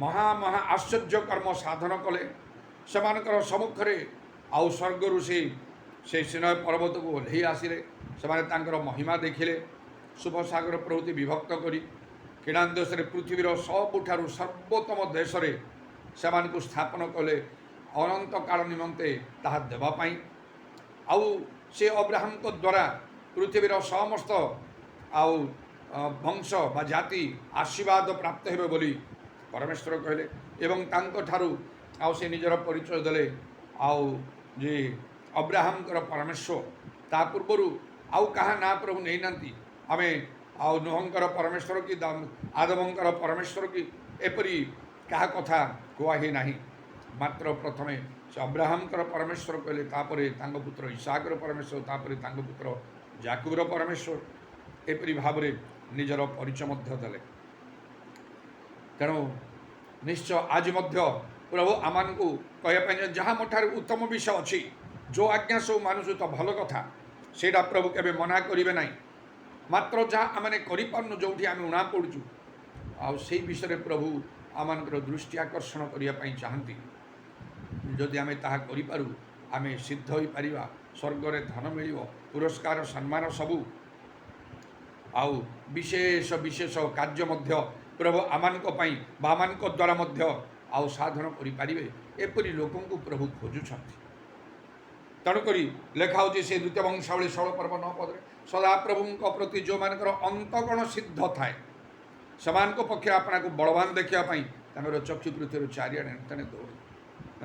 ମହା ଆଶ୍ଚର୍ଯ୍ୟ କର୍ମ ସାଧନ କଲେ, ସେମାନଙ୍କର ସମ୍ମୁଖରେ ଆଉ ସ୍ୱର୍ଗରୁ ସେ ସିନାଇ ପର୍ବତକୁ ଓହ୍ଲେଇ ଆସିଲେ। ସେମାନେ ତାଙ୍କର ମହିମା ଦେଖିଲେ। ଶୁଭ ସାଗର ପ୍ରଭୃତି ବିଭକ୍ତ କରି କିଣାନ ଦେଶରେ ପୃଥିବୀର ସବୁଠାରୁ ସର୍ବୋତ୍ତମ ଦେଶରେ ସେମାନଙ୍କୁ ସ୍ଥାପନ କଲେ, ଅନନ୍ତ କାଳ ନିମନ୍ତେ ତାହା ଦେବା ପାଇଁ। ଆଉ ସେ ଅବ୍ରାହମଙ୍କ ଦ୍ୱାରା ପୃଥିବୀର ସମସ୍ତ ଆଉ ବଂଶ ବା ଜାତି ଆଶୀର୍ବାଦ ପ୍ରାପ୍ତ ହେବେ ବୋଲି ପରମେଶ୍ୱର କହିଲେ। ଏବଂ ତାଙ୍କଠାରୁ ଆଉ ସେ ନିଜର ପରିଚୟ ଦେଲେ, ଆଉ ଯେ ଅବ୍ରାହମଙ୍କର ପରମେଶ୍ୱର। ତା ପୂର୍ବରୁ ଆଉ କାହା ନାଁ ପ୍ରଭୁ ନେଇନାହାନ୍ତି। ଆମେ ଆଉ ନୋହଙ୍କର ପରମେଶ୍ୱର କି ଆଦମଙ୍କର ପରମେଶ୍ୱର କି ଏପରି କାହା କଥା କୁହା ହିଁ ନାହିଁ। ମାତ୍ର ପ୍ରଥମେ ସେ ଅବ୍ରାହମଙ୍କର ପରମେଶ୍ୱର କହିଲେ, ତାପରେ ତାଙ୍କ ପୁତ୍ର ଇସାକର ପରମେଶ୍ୱର, ତାପରେ ତାଙ୍କ ପୁତ୍ର ଯାକୁବର ପରମେଶ୍ୱର, ଏପରି ଭାବରେ ନିଜର ପରିଚୟ ମଧ୍ୟ ଦେଲେ। ତେଣୁ ନିଶ୍ଚୟ ଆଜି ମଧ୍ୟ ପ୍ରଭୁ ଆମମାନଙ୍କୁ କହିବା ପାଇଁ ଯାହା ମୋ ଠାରୁ ଉତ୍ତମ ବିଷୟ ଅଛି, ଯେଉଁ ଆଜ୍ଞା ସବୁ ମାନୁଛୁ ତ ଭଲ କଥା, ସେଇଟା ପ୍ରଭୁ କେବେ ମନା କରିବେ ନାହିଁ। ମାତ୍ର ଯାହା ଆମେ କରିପାରୁନୁ, ଯେଉଁଠି ଆମେ ଉଣା ପଡ଼ୁଛୁ, ଆଉ ସେଇ ବିଷୟରେ ପ୍ରଭୁ ଆମମାନଙ୍କର ଦୃଷ୍ଟି ଆକର୍ଷଣ କରିବା ପାଇଁ ଚାହାନ୍ତି। ଯଦି ଆମେ ତାହା କରିପାରୁ, ଆମେ ସିଦ୍ଧ ହୋଇପାରିବା, ସ୍ୱର୍ଗରେ ଧନ ମିଳିବ, ପୁରସ୍କାର ସମ୍ମାନ ସବୁ, ଆଉ ବିଶେଷ ବିଶେଷ କାର୍ଯ୍ୟ ମଧ୍ୟ ପ୍ରଭୁ ଆମମାନଙ୍କ ପାଇଁ ବା ଆମମାନଙ୍କ ଦ୍ୱାରା ମଧ୍ୟ ଆଉ ସାଧନ କରିପାରିବେ। ଏପରି ଲୋକଙ୍କୁ ପ୍ରଭୁ ଖୋଜୁଛନ୍ତି। ତେଣୁକରି ଲେଖା ହେଉଛି ସେ ଦ୍ୱିତୀୟ ବଂଶାବଳୀ 16 ପର୍ବ 9 ପଦରେ, ସଦାପ୍ରଭୁଙ୍କ ପ୍ରତି ଯେଉଁମାନଙ୍କର ଅନ୍ତଃକରଣ ସିଦ୍ଧ ଥାଏ, ସେମାନଙ୍କ ପକ୍ଷରେ ଆପଣଙ୍କୁ ବଳବାନ ଦେଖିବା ପାଇଁ ତାଙ୍କର ଚକ୍ଷୁ ପୃଥିବୀରୁ ଚାରିଆଡ଼େ ତେଣେ ଦୌଡ଼େ।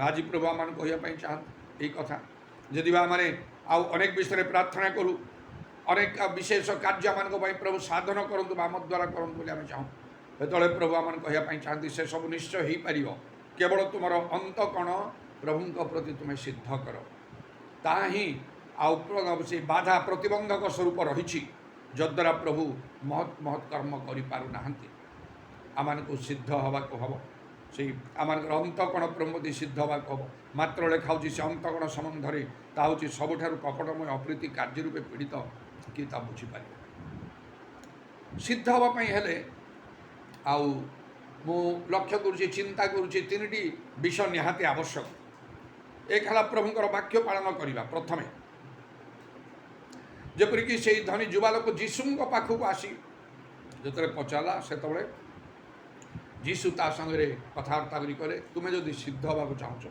ଆଜି ପ୍ରଭୁ ଆମମାନଙ୍କୁ କହିବା ପାଇଁ ଚାହାନ୍ତି ଏଇ କଥା। ଯଦି ବା ଆମେ ଆଉ ଅନେକ ବିଷୟରେ ପ୍ରାର୍ଥନା କରୁ, ଅନେକ ବିଶେଷ କାର୍ଯ୍ୟ ଆମମାନଙ୍କ ପାଇଁ ପ୍ରଭୁ ସାଧନ କରନ୍ତୁ ବା ଆମ ଦ୍ୱାରା କରନ୍ତୁ ବୋଲି ଆମେ ଚାହୁଁ, ସେତେବେଳେ ପ୍ରଭୁ ଆମମାନଙ୍କୁ କହିବା ପାଇଁ ଚାହାନ୍ତି ସେ ସବୁ ନିଶ୍ଚୟ ହେଇପାରିବ, କେବଳ ତୁମର ଅନ୍ତଃକରଣ ପ୍ରଭୁଙ୍କ ପ୍ରତି ତୁମେ ସିଦ୍ଧ କର। ତାହା ହିଁ ଆଉ ସେ ବାଧା ପ୍ରତିବନ୍ଧକ ସ୍ୱରୂପ ରହିଛି, ଯଦ୍ୱାରା ପ୍ରଭୁ ମହତ୍ କର୍ମ କରିପାରୁନାହାନ୍ତି। ଆମମାନଙ୍କୁ ସିଦ୍ଧ ହେବାକୁ ହେବ, ସେଇ ଆମମାନଙ୍କର ଅନ୍ତଃକରଣ ପ୍ରତି ସିଦ୍ଧ ହେବାକୁ ହେବ। ମାତ୍ର ଲେଖା ହେଉଛି ସେ ଅନ୍ତଃକରଣ ସମ୍ବନ୍ଧରେ ତାହା ହେଉଛି ସବୁଠାରୁ କପଟମୟ ଅପ୍ରୀତି କାର୍ଯ୍ୟ ରୂପେ ପୀଡ଼ିତ, କି ତା ବୁଝିପାରିବେ। ସିଦ୍ଧ ହେବା ପାଇଁ ହେଲେ ଆଉ ମୁଁ ଲକ୍ଷ୍ୟ କରୁଛି, ଚିନ୍ତା କରୁଛି, 3ଟି ବିଷୟ ନିହାତି ଆବଶ୍ୟକ। ଏକ ହେଲା ପ୍ରଭୁଙ୍କର ବାକ୍ୟ ପାଳନ କରିବା। ପ୍ରଥମେ ଯେପରିକି ସେଇ ଧନୀ ଯୁବାଲୋକ ଯୀଶୁଙ୍କ ପାଖକୁ ଆସି ଯେତେବେଳେ ପଚାରିଲା, ସେତେବେଳେ ଯୀଶୁ ତା ସାଙ୍ଗରେ କଥାବାର୍ତ୍ତା କରି କହିଲେ, ତୁମେ ଯଦି ସିଦ୍ଧ ହେବାକୁ ଚାହୁଁଛ,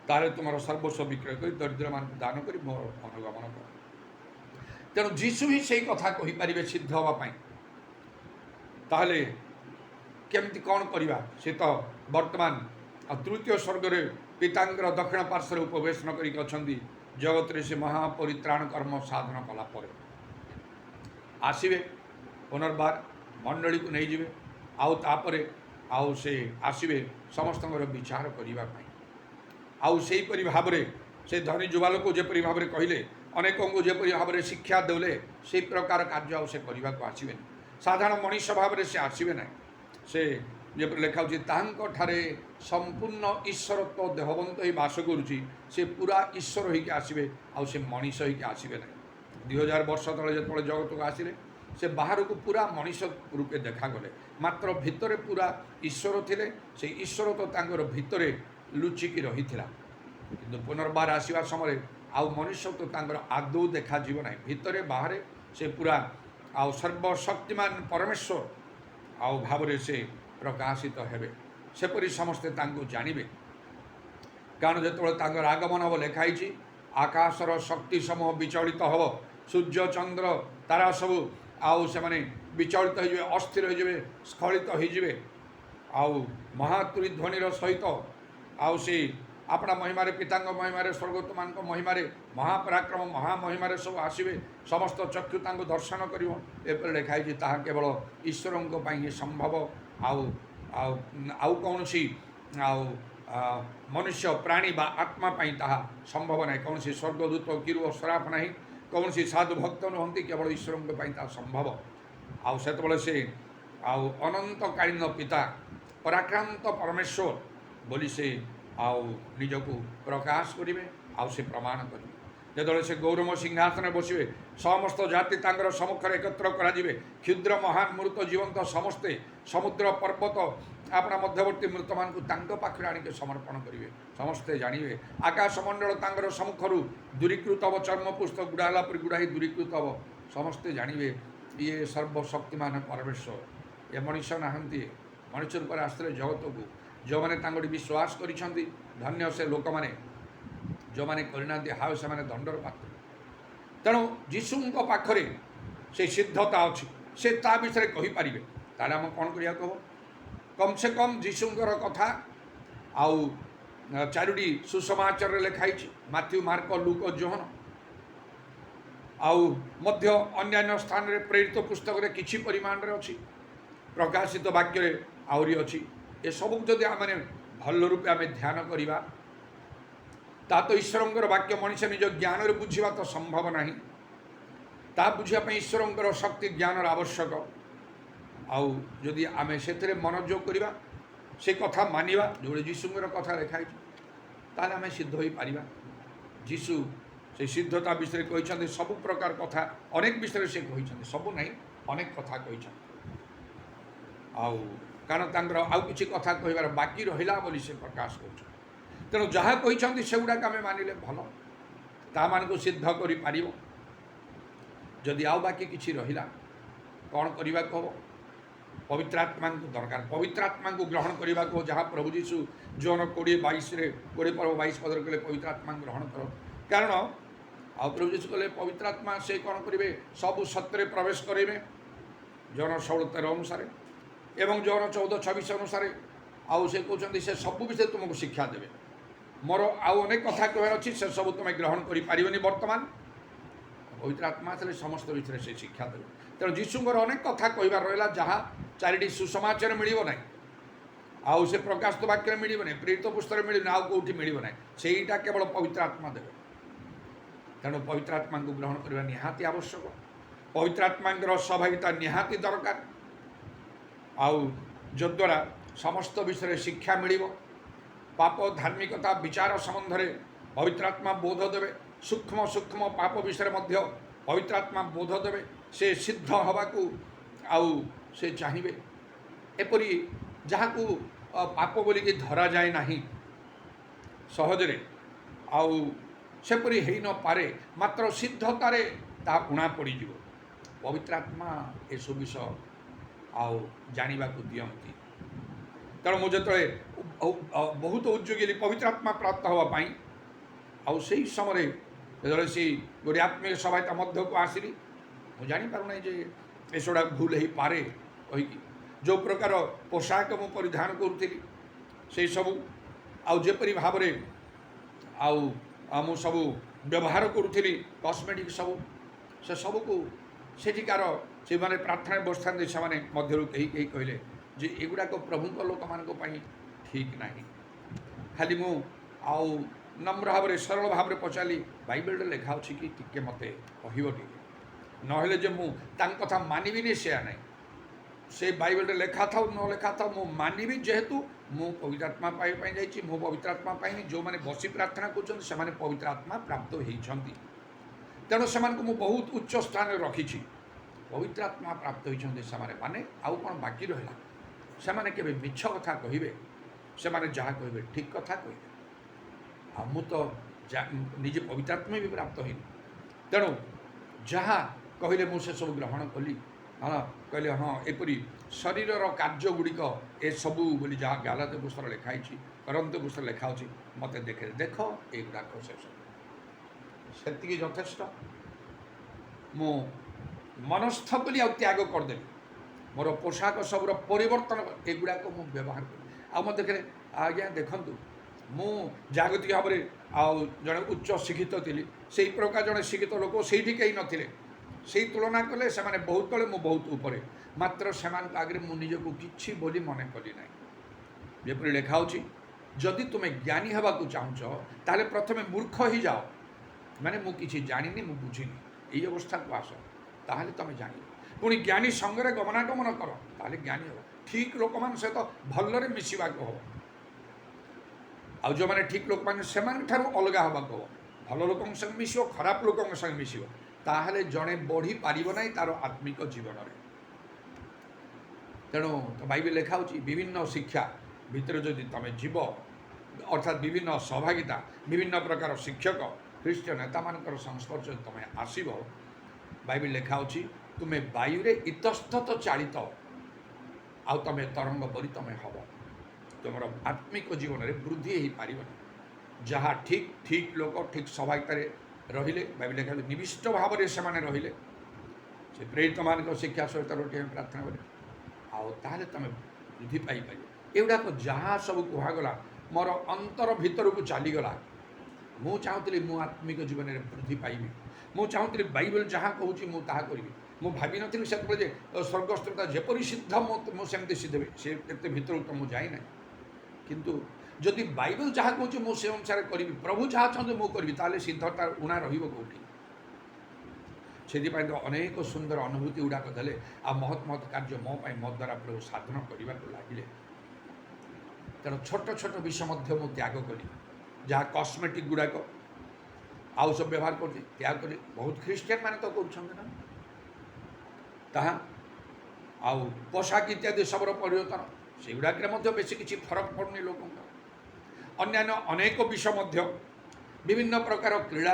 ତାହେଲେ ତୁମର ସର୍ବସ୍ୱ ବିକ୍ରୟ କରି ଦରିଦ୍ରମାନଙ୍କୁ ଦାନ କରି ମୋର ଅନୁଗମନ କର। ତେଣୁ ଯୀଶୁ ହିଁ ସେଇ କଥା କହିପାରିବେ ସିଦ୍ଧ ହେବା ପାଇଁ। ତାହେଲେ କେମିତି କ'ଣ କରିବା? ସେ ତ ବର୍ତ୍ତମାନ ତୃତୀୟ ସ୍ୱର୍ଗରେ ପିତାଙ୍କର ଦକ୍ଷିଣ ପାର୍ଶ୍ୱରେ ଉପବେଶନ କରିକି ଅଛନ୍ତି। ଜଗତରେ ସେ ମହାପରିତ୍ରାଣ କର୍ମ ସାଧନ କଲା ପରେ ଆସିବେ, ପୁନର୍ବାର ମଣ୍ଡଳୀକୁ ନେଇଯିବେ, ଆଉ ତାପରେ ଆଉ ସେ ଆସିବେ ସମସ୍ତଙ୍କର ବିଚାର କରିବା ପାଇଁ। ଆଉ ସେହିପରି ଭାବରେ ସେ ଧନୀ ଯୁବାଲୋକ ଯେପରି ଭାବରେ କହିଲେ, ଅନେକଙ୍କୁ ଯେପରି ଭାବରେ ଶିକ୍ଷା ଦେଲେ, ସେହି ପ୍ରକାର କାର୍ଯ୍ୟ ଆଉ ସେ କରିବାକୁ ଆସିବେନି। ସାଧାରଣ ମଣିଷ ଭାବରେ ସେ ଆସିବେ ନାହିଁ। ସେ ଯେପରି ଲେଖା ହେଉଛି ତାହାଙ୍କଠାରେ ସମ୍ପୂର୍ଣ୍ଣ ଈଶ୍ୱରତ୍ଵ ଦେହବନ୍ତ ହୋଇ ବାସ କରୁଛି। ସେ ପୁରା ଈଶ୍ୱର ହେଇକି ଆସିବେ, ଆଉ ସେ ମଣିଷ ହେଇକି ଆସିବେ ନାହିଁ। 2000 ବର୍ଷ ତଳେ ଯେତେବେଳେ ଜଗତକୁ ଆସିଲେ ସେ ବାହାରକୁ ପୁରା ମଣିଷ ରୂପେ ଦେଖାଗଲେ, ମାତ୍ର ଭିତରେ ପୁରା ଈଶ୍ୱର ଥିଲେ। ସେ ଈଶ୍ୱର ତ ତାଙ୍କର ଭିତରେ ଲୁଚିକି ରହିଥିଲା, କିନ୍ତୁ ପୁନର୍ବାର ଆସିବା ସମୟରେ ଆଉ ମନୁଷ୍ୟ ତ ତାଙ୍କର ଆଦୌ ଦେଖାଯିବ ନାହିଁ। ଭିତରେ ବାହାରେ ସେ ପୁରା ଆଉ ସର୍ବଶକ୍ତିମାନ ପରମେଶ୍ୱର ଆଉ ଭାବରେ ସେ ପ୍ରକାଶିତ ହେବେ। ସେପରି ସମସ୍ତେ ତାଙ୍କୁ ଜାଣିବେ, କାରଣ ଯେତେବେଳେ ତାଙ୍କର ଆଗମନ ହେବ ଲେଖା ହେଇଛି ଆକାଶର ଶକ୍ତି ସମୂହ ବିଚଳିତ ହେବ, ସୂର୍ଯ୍ୟ ଚନ୍ଦ୍ର ତାରା ସବୁ ଆଉ ସେମାନେ ବିଚଳିତ ହୋଇଯିବେ, ଅସ୍ଥିର ହୋଇଯିବେ, ସ୍ଖଳିତ ହୋଇଯିବେ। ଆଉ ମହାତୁରୀ ଧ୍ୱନିର ସହିତ ଆଉ ସେ ଆପଣା ମହିମାରେ, ପିତାଙ୍କ ମହିମାରେ, ସ୍ୱର୍ଗଦୂତମାନଙ୍କ ମହିମାରେ, ମହାପରାକ୍ରମ ମହାମହିମାରେ ସବୁ ଆସିବେ। ସମସ୍ତ ଚକ୍ଷୁ ତାଙ୍କୁ ଦର୍ଶନ କରିବ। ଏପରି ଲେଖା ହେଇଛି ତାହା କେବଳ ଈଶ୍ୱରଙ୍କ ପାଇଁ ହିଁ ସମ୍ଭବ। ଆଉ ଆଉ ଆଉ କୌଣସି ଆଉ ମନୁଷ୍ୟ ପ୍ରାଣୀ ବା ଆତ୍ମା ପାଇଁ ତାହା ସମ୍ଭବ ନାହିଁ। କୌଣସି ସ୍ୱର୍ଗଦୂତ କିରୁବ ସରାଫ ନାହିଁ, କୌଣସି ସାଧୁ ଭକ୍ତ ନୁହନ୍ତି, କେବଳ ଈଶ୍ୱରଙ୍କ ପାଇଁ ତାହା ସମ୍ଭବ। ଆଉ ସେତେବେଳେ ସେ ଆଉ ଅନନ୍ତକାଳୀନ ପିତା ପରାକ୍ରାନ୍ତ ପରମେଶ୍ୱର ବୋଲି ସେ ଆଉ ନିଜକୁ ପ୍ରକାଶ କରିବେ, ଆଉ ସେ ପ୍ରମାଣ କରିବେ। ଯେତେବେଳେ ସେ ଗୌରବ ସିଂହାସନରେ ବସିବେ, ସମସ୍ତ ଜାତି ତାଙ୍କର ସମ୍ମୁଖରେ ଏକତ୍ର କରାଯିବେ। କ୍ଷୁଦ୍ର ମହାନ ମୃତ ଜୀବନ୍ତ ସମସ୍ତେ, ସମୁଦ୍ର ପର୍ବତ ଆପଣା ମଧ୍ୟବର୍ତ୍ତୀ ମୃତମାନଙ୍କୁ ତାଙ୍କ ପାଖରେ ଆଣିକି ସମର୍ପଣ କରିବେ। ସମସ୍ତେ ଜାଣିବେ, ଆକାଶମଣ୍ଡଳ ତାଙ୍କର ସମ୍ମୁଖରୁ ଦୂରୀକୃତ ହେବ, ଚର୍ମ ପୁସ୍ତକ ଗୁଡ଼ା ହେଲା ପରି ଗୁଡ଼ା ହେଇ ଦୂରୀକୃତ ହେବ। ସମସ୍ତେ ଜାଣିବେ ଇଏ ସର୍ବଶକ୍ତିମାନ ପରମେଶ୍ୱର, ଏ ମଣିଷ ନାହାନ୍ତି। ମଣିଷ ରୂପରେ ଆସିଥିଲେ ଜଗତକୁ। ଯେଉଁମାନେ ତାଙ୍କଠି ବିଶ୍ୱାସ କରିଛନ୍ତି ଧନ୍ୟ ସେ ଲୋକମାନେ, ଯେଉଁମାନେ କରିନାହାନ୍ତି ହାୟ ସେମାନେ ଦଣ୍ଡର ପାତ୍ର। ତେଣୁ ଯୀଶୁଙ୍କ ପାଖରେ ସେ ସିଦ୍ଧତା ଅଛି, ସେ ତା ବିଷୟରେ କହିପାରିବେ। ତାହେଲେ ଆମେ କ'ଣ କରିବାକୁ ହେବ? କମ୍ ସେ କମ୍ ଯୀଶୁଙ୍କର କଥା ଆଉ 4ଟି ସୁସମାଚାରରେ ଲେଖା ହେଇଛି, ମାଥ୍ୟୁ, ମାର୍କ, ଲୁକ, ଯୋହନ, ଆଉ ମଧ୍ୟ ଅନ୍ୟାନ୍ୟ ସ୍ଥାନରେ ପ୍ରେରିତ ପୁସ୍ତକରେ କିଛି ପରିମାଣରେ ଅଛି, ପ୍ରକାଶିତ ବାକ୍ୟରେ ଆହୁରି ଅଛି। ଏସବୁକୁ ଯଦି ଆମେ ଭଲ ରୂପେ ଆମେ ଧ୍ୟାନ କରିବା, ତା ତ ଈଶ୍ୱରଙ୍କର ବାକ୍ୟ ମଣିଷ ନିଜ ଜ୍ଞାନରେ ବୁଝିବା ତ ସମ୍ଭବ ନାହିଁ। ତାହା ବୁଝିବା ପାଇଁ ଈଶ୍ୱରଙ୍କର ଶକ୍ତି ଜ୍ଞାନର ଆବଶ୍ୟକ। ଆଉ ଯଦି ଆମେ ସେଥିରେ ମନୋଯୋଗ କରିବା, ସେ କଥା ମାନିବା, ଯେଉଁଠି ଯୀଶୁଙ୍କର କଥା ଲେଖା ହେଇଛି, ତାହେଲେ ଆମେ ସିଦ୍ଧ ହୋଇପାରିବା। ଯୀଶୁ ସେ ସିଦ୍ଧତା ବିଷୟରେ କହିଛନ୍ତି, ସବୁ ପ୍ରକାର କଥା ଅନେକ ବିଷୟରେ ସେ କହିଛନ୍ତି, ସବୁ ନାହିଁ ଅନେକ କଥା କହିଛନ୍ତି। ଆଉ କାରଣ ତାଙ୍କର ଆଉ କିଛି କଥା କହିବାର ବାକି ରହିଲା ବୋଲି ସେ ପ୍ରକାଶ କରୁଛନ୍ତି। ତେଣୁ ଯାହା କହିଛନ୍ତି ସେଗୁଡ଼ାକ ଆମେ ମାନିଲେ ଭଲ, ତାମାନଙ୍କୁ ସିଦ୍ଧ କରିପାରିବ। ଯଦି ଆଉ ବାକି କିଛି ରହିଲା, କ'ଣ କରିବାକୁ ହେବ? ପବିତ୍ର ଆତ୍ମାଙ୍କୁ ଦରକାର। ପବିତ୍ର ଆତ୍ମାଙ୍କୁ ଗ୍ରହଣ କରିବାକୁ, ଯାହା ପ୍ରଭୁ ଯୀଶୁ ଜୋହନ 20:22 ପଦରେ କହିଲେ ପବିତ୍ର ଆତ୍ମାଙ୍କୁ ଗ୍ରହଣ କର। କାରଣ ଆଉ ପ୍ରଭୁ ଯୀଶୁ କହିଲେ ପବିତ୍ର ଆତ୍ମା ସେ କ'ଣ କରିବେ? ସବୁ ସତ୍ୟରେ ପ୍ରବେଶ କରାଇବେ, ଜୋହନ 16:13 ଅନୁସାରେ ଏବଂ ଜୋହନ 14:26 ଅନୁସାରେ। ଆଉ ସେ କହୁଛନ୍ତି ସେ ସବୁ ବିଷୟରେ ତୁମକୁ ଶିକ୍ଷା ଦେବେ। ମୋର ଆଉ ଅନେକ କଥା କହିବାର ଅଛି, ସେ ସବୁ ତୁମେ ଗ୍ରହଣ କରିପାରିବନି ବର୍ତ୍ତମାନ। ପବିତ୍ର ଆତ୍ମା ଆସିଲେ ସମସ୍ତ ବିଷୟରେ ସେ ଶିକ୍ଷା ଦେବେ। ତେଣୁ ଯୀଶୁଙ୍କର ଅନେକ କଥା କହିବାର ରହିଲା, ଯାହା 4ଟି ସୁସମାଚାରରେ ମିଳିବ ନାହିଁ, ଆଉ ସେ ପ୍ରକାଶିତ ବାକ୍ୟରେ ମିଳିବ ନାହିଁ, ପ୍ରେରିତ ପୁସ୍ତକରେ ମିଳିବ ନାହିଁ, ଆଉ କେଉଁଠି ମିଳିବ ନାହିଁ। ସେଇଟା କେବଳ ପବିତ୍ର ଆତ୍ମା ଦେବେ। ତେଣୁ ପବିତ୍ର ଆତ୍ମାଙ୍କୁ ଗ୍ରହଣ କରିବା ନିହାତି ଆବଶ୍ୟକ। ପବିତ୍ର ଆତ୍ମାଙ୍କର ସହଭାଗିତା ନିହାତି ଦରକାର। ଆଉ ଯଦ୍ୱାରା ସମସ୍ତ ବିଷୟରେ ଶିକ୍ଷା ମିଳିବ। ପାପ, ଧାର୍ମିକତା, ବିଚାର ସମ୍ବନ୍ଧରେ ପବିତ୍ର ଆତ୍ମା ବୋଧ ଦେବେ। ସୂକ୍ଷ୍ମ ସୂକ୍ଷ୍ମ ପାପ ବିଷୟରେ ମଧ୍ୟ ପବିତ୍ର ଆତ୍ମା ବୋଧ ଦେବେ। ସେ ସିଦ୍ଧ ହେବାକୁ ଆଉ ସେ ଚାହିଁବେ। ଏପରି ଯାହାକୁ ପାପ ବୋଲିକି ଧରାଯାଏ ନାହିଁ ସହଜରେ, ଆଉ ସେପରି ହେଇନପାରେ, ମାତ୍ର ସିଦ୍ଧତାରେ ତାହା ଉଣା ପଡ଼ିଯିବ। ପବିତ୍ର ଆତ୍ମା ଏସବୁ ବିଷୟ ଆଉ ଜାଣିବାକୁ ଦିଅନ୍ତି। ତେଣୁ ମୁଁ ଯେତେବେଳେ ବହୁତ ଉଦ୍ଯୋଗୀ ହେଲି ପବିତ୍ର ଆତ୍ମା ପ୍ରାପ୍ତ ହେବା ପାଇଁ, ଆଉ ସେହି ସମୟରେ ଯେତେବେଳେ ସେ ଗୋଟିଏ ଆତ୍ମିକ ସଭାତା ମଧ୍ୟକୁ ଆସିଲି, ମୁଁ ଜାଣିପାରୁନାହିଁ ଯେ ଏସବୁଟା ଭୁଲ ହେଇପାରେ କହିକି। ଯେଉଁ ପ୍ରକାର ପୋଷାକ ମୁଁ ପରିଧାନ କରୁଥିଲି ସେହିସବୁ, ଆଉ ଯେପରି ଭାବରେ ଆଉ ମୁଁ ସବୁ ବ୍ୟବହାର କରୁଥିଲି କସ୍ମେଟିକ୍ ସବୁ, ସେ ସବୁକୁ ସେଠିକାର ସେମାନେ ପ୍ରାର୍ଥନାରେ ବସିଥାନ୍ତି, ସେମାନେ ମଧ୍ୟରୁ କେହି କେହି କହିଲେ ଯେ ଏଗୁଡ଼ାକ ପ୍ରଭୁଙ୍କ ଲୋକମାନଙ୍କ ପାଇଁ ଠିକ୍ ନାହିଁ। ଖାଲି ମୁଁ ଆଉ ନମ୍ର ଭାବରେ ସରଳ ଭାବରେ ପଚାରିଲି, ବାଇବେଲରେ ଲେଖା ଅଛି କି? ଟିକେ ମୋତେ କହିବ ଟିକେ, ନହେଲେ ଯେ ମୁଁ ତାଙ୍କ କଥା ମାନିବିନି ସେୟା ନାହିଁ। से बाइबल लेखा था न लेखा था मु मानिबी जेहेतु मु पवित्र आत्मा पाई जाइए मु पवित्र आत्मा पाइनी जो मैंने बसी प्रार्थना कर पवित्र आत्मा प्राप्त होती तेणु से बहुत उच्च स्थान रखी पवित्र आत्मा प्राप्त होती माने आउ कौन बाकी रहा से केवे मिछ कथा कहे से जहाँ कहे ठीक कथा कहे आ मु तो निजे पवित्र आत्मा भी प्राप्त होनी तेणु जहाँ कहले मुझे सब ग्रहण कली हाँ कहले हाँ एपरी शरीर कार्य गुड़िक ए सबू बोली जहाँ गालाते पुस्तक लिखाई करंत पुस्तक लिखा मत देखे देख युवाक से यथेष्ट मु मनस्थ कली आ त्याग करदेली मोर पोशाक सबूर परिवर्तन एगुड़ाक मु व्यवहार कर मत देखे आज्ञा देखूँ मु जागतिक भाव में जड़े उच्च शिक्षित थी से प्रकार जड़े शिक्षित लोक से कहीं नथिले से तुलना कले से बहुत तले मु बहुत ऊपर मात्र से आगे मुझे किसी बोली मन कली ना जपरी लिखा जदि तुम्हें ज्ञानी हवा को चाहूच ताले प्रथमे मूर्ख ही जाओ माने मु किसी जानी मु बुझीनी यही अवस्था को आस ताहले तुम जान पुणी ज्ञानी संगे गमनागमन कर ताहले ज्ञानी हो ठीक लोक मान सहित भलरे मिसवा को हो आ जो मैंने ठीक लोक मैंने से अलग हवा को भल लोक संग मिस खराब लोक संग मिस ताहले जड़े बढ़ी पारिब ना तार आत्मिक जीवन में तेणु तो बाइबल लिखा विभिन्न शिक्षा भितर जदि तुम जीव अर्थात विभिन्न सहभागिता विभिन्न प्रकार शिक्षक ख्रीष्ट नेता मान संस्पर्श तुम आसब बाइबल लिखा तुम्हें वायु इतस्तत चालित आउ तुम तरंग बरी तुम हम तुम आत्मिक जीवन में वृद्धि हो पार जहाँ ठीक ठीक लोक ठीक सहभागितार रहिले बाइबल लिखा निविष्ट भाव में से रहिले से प्रेरित मान शिक्षा सहित रोटी प्रार्थना करें आउ तुम वृद्धि पाइपर एगुड़ाक जहाँ सब कहगला मोर अंतर भितर को चलीगला मु चाहूली मु आत्मिक जीवन में वृद्धि पाइबी मु चाहूली बाइबल जहाँ कहूँ मुझे करी मु भावी नी से स्वर्गस्थता जेपरी सिद्ध मुझे सिद्ध से भितर तो मुझे जाए ना किंतु जदि बाइबल जहाँ कहूँ मुझे अनुसार करी प्रभु जहाँ चाहते मुझे करी ताले सिद्धता उणा रही से तो अनेक सुंदर अनुभूति गुड़ाक देले आ महत् महत् कार्य मो मो द्वारा प्रभु साधन करने को लगिले तेणु छोट छोट विषय मुझे त्याग करी जहाँ कस्मेटिक गुड़ाक आउ सब व्यवहार कर त्याग कर बहुत ख्रीस्टियान मैंने तो कर आउ पोशाक इत्यादि सबर परिवर्तन से गुड़ाक बेस किसी फरक पड़नी लोक अन्यान्य अनेक विषय विभिन्न प्रकार क्रीड़ा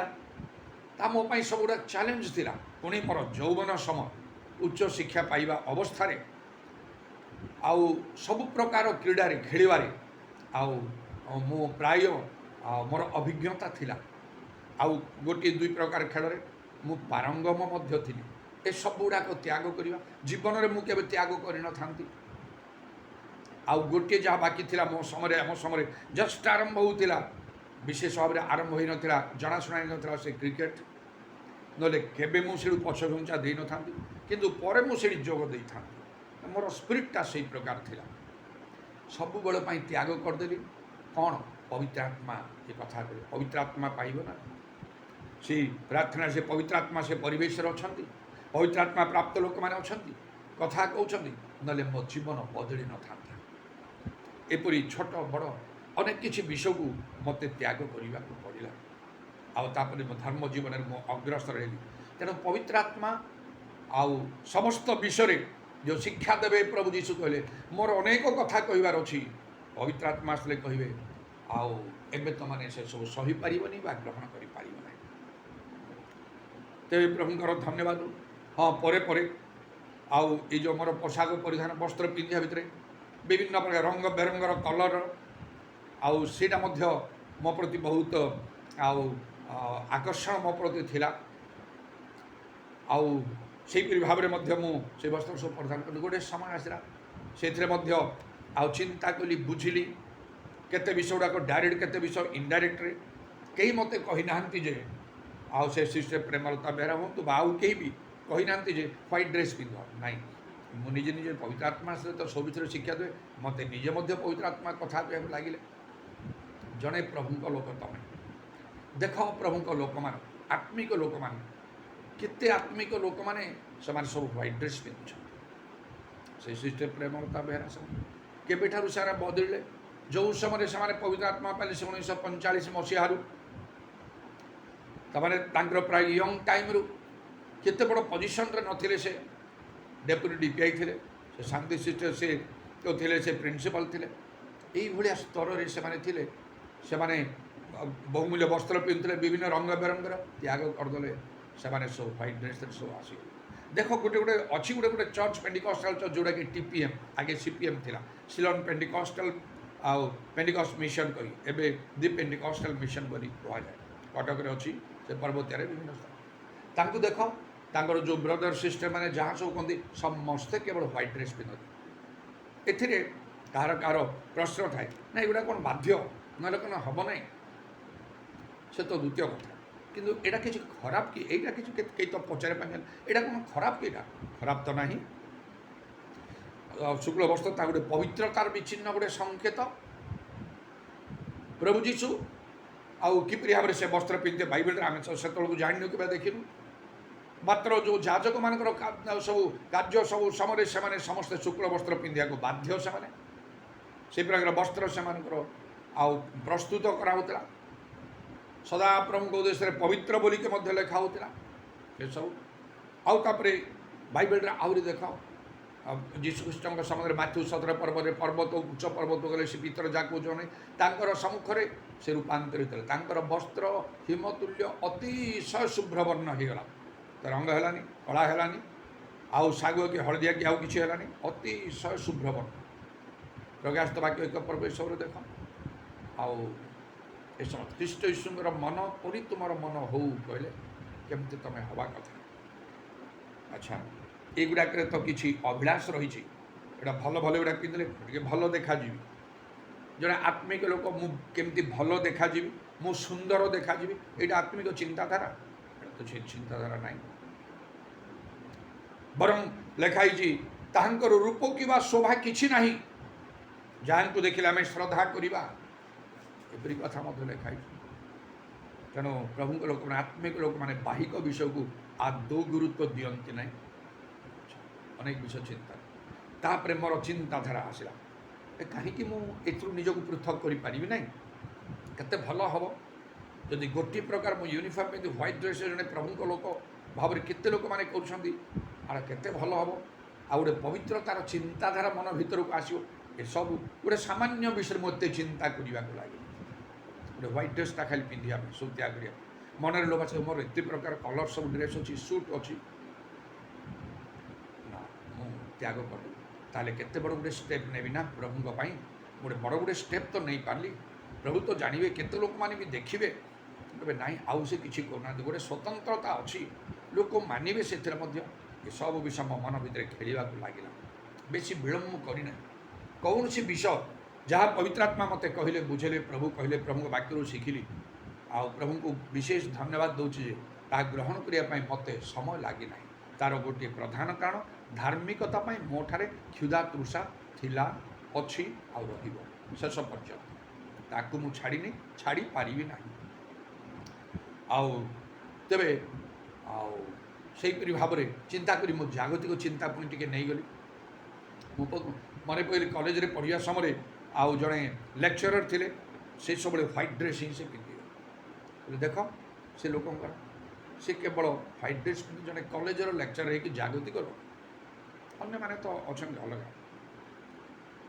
ता मो सब गुड़ा चैलेंज थिला पुणी मोर यौवन समय उच्च शिक्षा पाइबा अवस्था आउ सब प्रकार क्रीड़ा खेलिबारे आउ मो प्राय मोर अभिज्ञता थिला आउ गोटे दुई प्रकार खेल मु पारंगम थी ए सब गुड़ाक त्याग करवा जीवन में मुझे त्याग कर न आउ गोटे जहाँ बाकी थिला मो समय आम समय जस्ट आरंभ होता विशेष भाव में आरंभ हो नाला जनाशुना नाला से क्रिकेट नले केबे मुझे पछ घुंचा दे न था किंतु पर मुझे जोग दे था मोर स्पिरिटा से प्रकार थिला सब बेल त्याग करदेली कौन पवित्र आत्मा ये कथा कह पवित्र आत्मा पाइब ना से प्रार्थना से पवित्र आत्मा से परिवेश अच्छा पवित्र आत्मा प्राप्त लोक मैंने अच्छा कथा कहते नले मो जीवन बदली न था एपरी छोट बड़ अनेक किसी विषय को मत त्याग करने को पड़ा आउे धर्म जीवन में मो अग्रसर रही तेणु पवित्र आत्मा आउ समस्त विषय जो शिक्षा देवे प्रभु जीशु कहले मोर अनेक कथा कहबार अच्छी पवित्र आत्मा आसले कहे आउ एबे तो माने से सब सही पारिबनी बा ग्रहण करि पारिबो नै तेबे प्रभुଙ୍କର धन्यवाद हाँ परे परे आउ ये जो मोर पोशाक परिधान वस्त्र पिंधा भितर विभिन्न प्रकार रंग बेरंगर कलर आउ सेटा मध्य मो प्रति बहुत आउ आकर्षण मो प्रति थिला आउ सेहीपरि भाव में से वस्त्र सब परिधान कली गोटे समय आसला से आउ चिंता कली बुझिली केते विषय गुड़ाक डायरेक्ट केते विषय इनडायरेक्ट कहीं मत कही ना जे आउ से सिस्टर प्रेमलता बेहरा हूँ तो आउ कहीं भी कही ना जे व्हाइट ड्रेस पिंध नाई मुझे निजे पवित्र आत्मा से तो सब विषय शिक्षा दे मत निजे पवित्र आत्मा कथा कह लगे जड़े प्रभु लोक तुम देख प्रभु लोक मान आत्मिक लोक मान केते आत्मिक लोक मैंने सब व्हाइट ड्रेस पिंधुं से सिस्टर प्रेमलता बेहरा केबेठारू सारा बदलिले जो समय से पवित्र आत्मा पाइले से 1945 मसीहारू तमाने प्राय यंग टाइम रु केते बड़ पोजिशन रे नथिले से डेप्यूटी डीपीआई थे से शांति सिस्टर से तो थे से प्रिंसिपल थे यही स्तर रे से माने बहुमूल्य वस्त्र पिंधुले विभिन्न रंग बेरंगर त्याग करदे से सब व्हाइट ड्रेस सब आस देख गोटे गोटे अच्छी गोटे गोटे चर्च पेंडिकस्टाल चर्च जोटा कि टीपीएम आगे सीपीएम थिला सिलोन पेंडिकस्टाल आउ पेंडिकस्ट मिशन कही एबे दि पेंडिकस्टाल मिशन बोली कह जाए कटक अच्छी से पर्वतियारे विभिन्न स्थान तांको देख तांकर जो ब्रदर सिस्टर माने जहाँ सब कहते समस्ते केवल व्हाइट ड्रेस पिंधते एथिरे कहार कहार प्रश्न थाए ना एगुड़ा कौन बाध्य ना कौन हम ना से तो द्वितीय कथा किंतु एटा किसी खराब कि एटा किसी कई तो पचारे पाएं एटा कौन खराब कि खराब तो नहीं शुक्ल वस्त्र ता गोटे पवित्रतार विच्छिन्न गोटे संकेत प्रभु जीशु आउ किपरि भाव से वस्त्र पिंधे बाइबल आम से जाणु कि देखिनु मात्र जो जाजक मान सब कार्य सब समय से समस्त शुक्ल वस्त्र पिंधा बाध्य से प्रकार वस्त्र से आउ प्रस्तुत कराला सदा प्रभु उद्देश्य पवित्र बोलिके लिखा होता ये सब आउे बाइबल आहरी देख जीशुख्रीष्ट समय माथ्यू 17 पर्व पर्वत उच्च पर्वत गले से पितर जाक जने तांकर सम्मुखरे से रूपांतरित तांकर वस्त्र हिमतुल्य अतिशय शुभ्र वर्ण हो गला तो रंग है कला है आउ शागुआ कि हलदिया कि आउ कि है अतिशय शुभ्र वर्ण प्रकाशित वाक्य एक पर्व सब देख आउ ख्रीष्ट यीशुर मन परी तुमर मन हो कहले केमती तुम्हें हवा कथा अच्छा युवाक तो किसी अभिलाष रही भल भल गुड़ा पिंधले भल देखा जड़े आत्मिक लोक मुझे भल देखा मु सुंदर देखा यहाँ आत्मिक चिंताधारा तो चिंताधारा ना बरं लिखाई ताहंकर रूप कि शोभा किसी ना जहाँ को देखिले आम श्रद्धा करवा एपरी कथा लिखाई तेणु प्रभु लोक मैंने आत्मिक लोक मैंने बाहिक विषय को आदौ गुरुत्व दियंती ना अनेक विषय चिंता तापर मोर चिंताधारा आसला कहीं मुझे निजक पृथक करी ना केते भल हम जदि गोटे प्रकार मु यूनिफॉर्म पिंधि व्हाइट ड्रेस जड़े प्रभु लोक भाव में केते लोक मैंने करते भल हम आ गए पवित्रतार चिंताधारा मन भीतर को आसो ये सब गोटे सामान्य विषय मत चिंता करने को लगे गोटे व्हाइट ड्रेसटा खाली पिंधा सब त्याग कर मन लोक से मोर एत प्रकार कलर सब ड्रेस अच्छी सुट अच्छी ना त्याग कर ताले केते बड़ गोटे स्टेप नेबी ना प्रभु गोटे बड़ गोटे स्टेप तो नहीं पार्ली प्रभु तो जानवे केते लोक माने भी देखिए कहे ना आउ से किसी करना गोटे स्वतंत्रता अच्छी लोक मानवे से सब विषय मो मन भितर खेलवा लगे बेसी विलम्ब करना कौन सी विषय जहाँ पवित्रात्मा मत कहले बुझेले प्रभु कहले प्रभु वाक्य शिखिली आ प्रभु को विशेष धन्यवाद दूचे ग्रहण करने मत समय लगे ना तार गोटे प्रधान कारण धार्मिकता मो ठारे क्षुधा तृषा थिला अच्छी आ शेष पर्यंत ताकू मु छाड़ीनी छाड़ी पारिबी ना तेरे आईपरी भाव में चिंता करी मो जागतिक चिंता पुणी टे नहीं गली मन पड़े कॉलेज रे पढ़िया समय आउ जड़े लेक्चरर थे से सब व्हाइट ड्रेस ही से पिंधे देख से लोकंर से केवल व्हाइट ड्रेस पिंधि जड़े कॉलेजर लेक्चरर हो जागतिक अन्य माने तो अच्छा अलग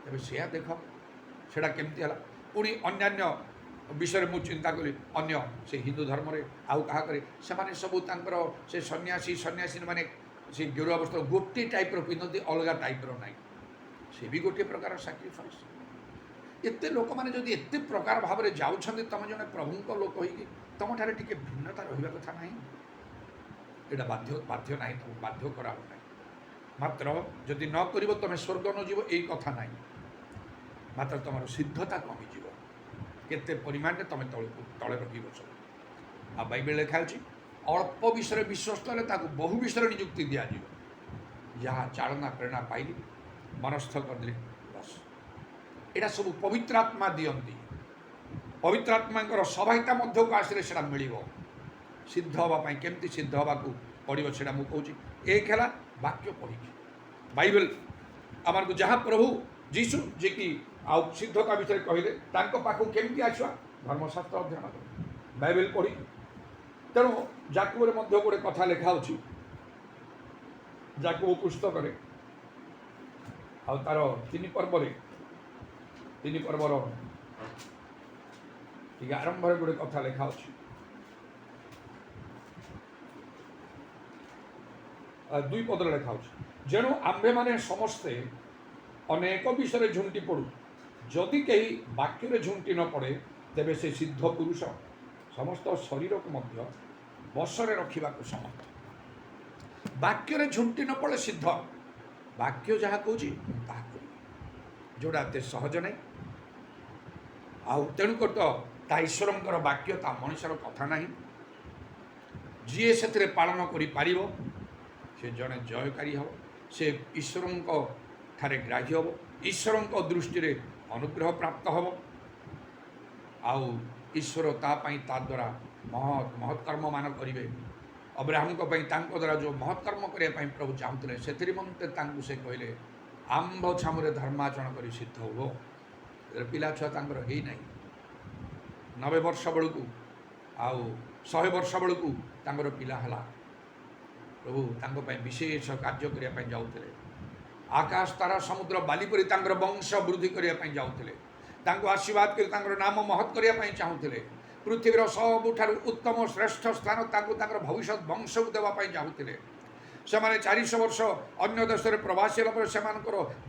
तेज से देख से केमती है पुणी अन्य विषय मु चिंता कली अन्य से हिंदू धर्म रे आउ कहा करे से सब से सन्यासी सन्यासी माने से गेरुआ वस्त्र गोटे टाइप पिंधती अलग टाइप ना से भी गोटे प्रकार सैक्रिफाइस एते लोक मैंने जब एत प्रकार भाव में जाऊँच तुम जड़े प्रभु लोक हो तुम ठारे टिके भिन्नता रहा कथा ना यहाँ बाध्य बाध्य ना तुम बाध्य करा ना मात्र जदि न कर तुम स्वर्ग न जीव यही कथा ना मात्र तुम सिद्धता कमिज केते परिमाण में तुम तले रख सब आ बाइबल लिखा अल्प विषय विश्वस्त बहु विषय नियुक्ति दि जहाँ चालना प्रेरणा पाइली मनस्थ करदे बस यहाँ सब पवित्र आत्मा दियंती पवित्र आत्मा सहायता मध्य को आसले से मिल सिद्ध हाँपाई केमती सिद्ध हाँको पड़ो से मुझे एक है वाक्य पढ़ी बाइबल आमको जहाँ प्रभु जीशु जी की आउ सिद्धता विषय कहले पाखु केमती आसवा धर्मशास्त्र अध्ययन कर बाइबल पढ़ी तेणु जाकुबरे मध्य गोटे कथा लिखा अच्छी जाकुब पुस्तक तार तीन पर्वर आरंभ गोटे कथा लिखा अच्छी दुई पदर लिखा जेणु आम्भे माने समस्ते अनेक विषय झुंटी पड़ू जदि कहीं वाक्य झुंटी न पड़े तेबे से सिद्ध पुरुष समस्त शरीर को मध्य बसरे रखा समर्थ वाक्य झुंटी न पड़े सिद्ध वाक्य जहाँ कह जोड़ा एत सहज नहीं आउ तेणुकर तो ता ईश्वर वाक्य ता मनुष्यर कथा ना जी से पालन कर से जड़े जयकारी हम से ईश्वर ठारे ग्राह्य हम ईश्वर दृष्टि अनुग्रह प्राप्त हम आउ ईश्वर तापाई ता द्वारा महत्कर्म मान करेंगे अब्राहम द्वारा जो महत्कर्म करने प्रभु चाहते से निमंते से कहले आंब छामुरे धर्माचरण कर सिद्ध हो पिला छुआ ही ना 90 वर्ष बेलू आउ 100 वर्ष बेलू पिला है प्रभु तांको विशेष कार्य करने जाऊे आकाश तारा समुद्र बालीपरी वंश वृद्धि करने जाऊे आशीर्वाद कर नाम महत् करने चाहूले पृथ्वीर सबुठ उत्तम श्रेष्ठ स्थान भविष्य वंश को देवाई चाहूले से 400 वर्ष अन्य देश में प्रवासी से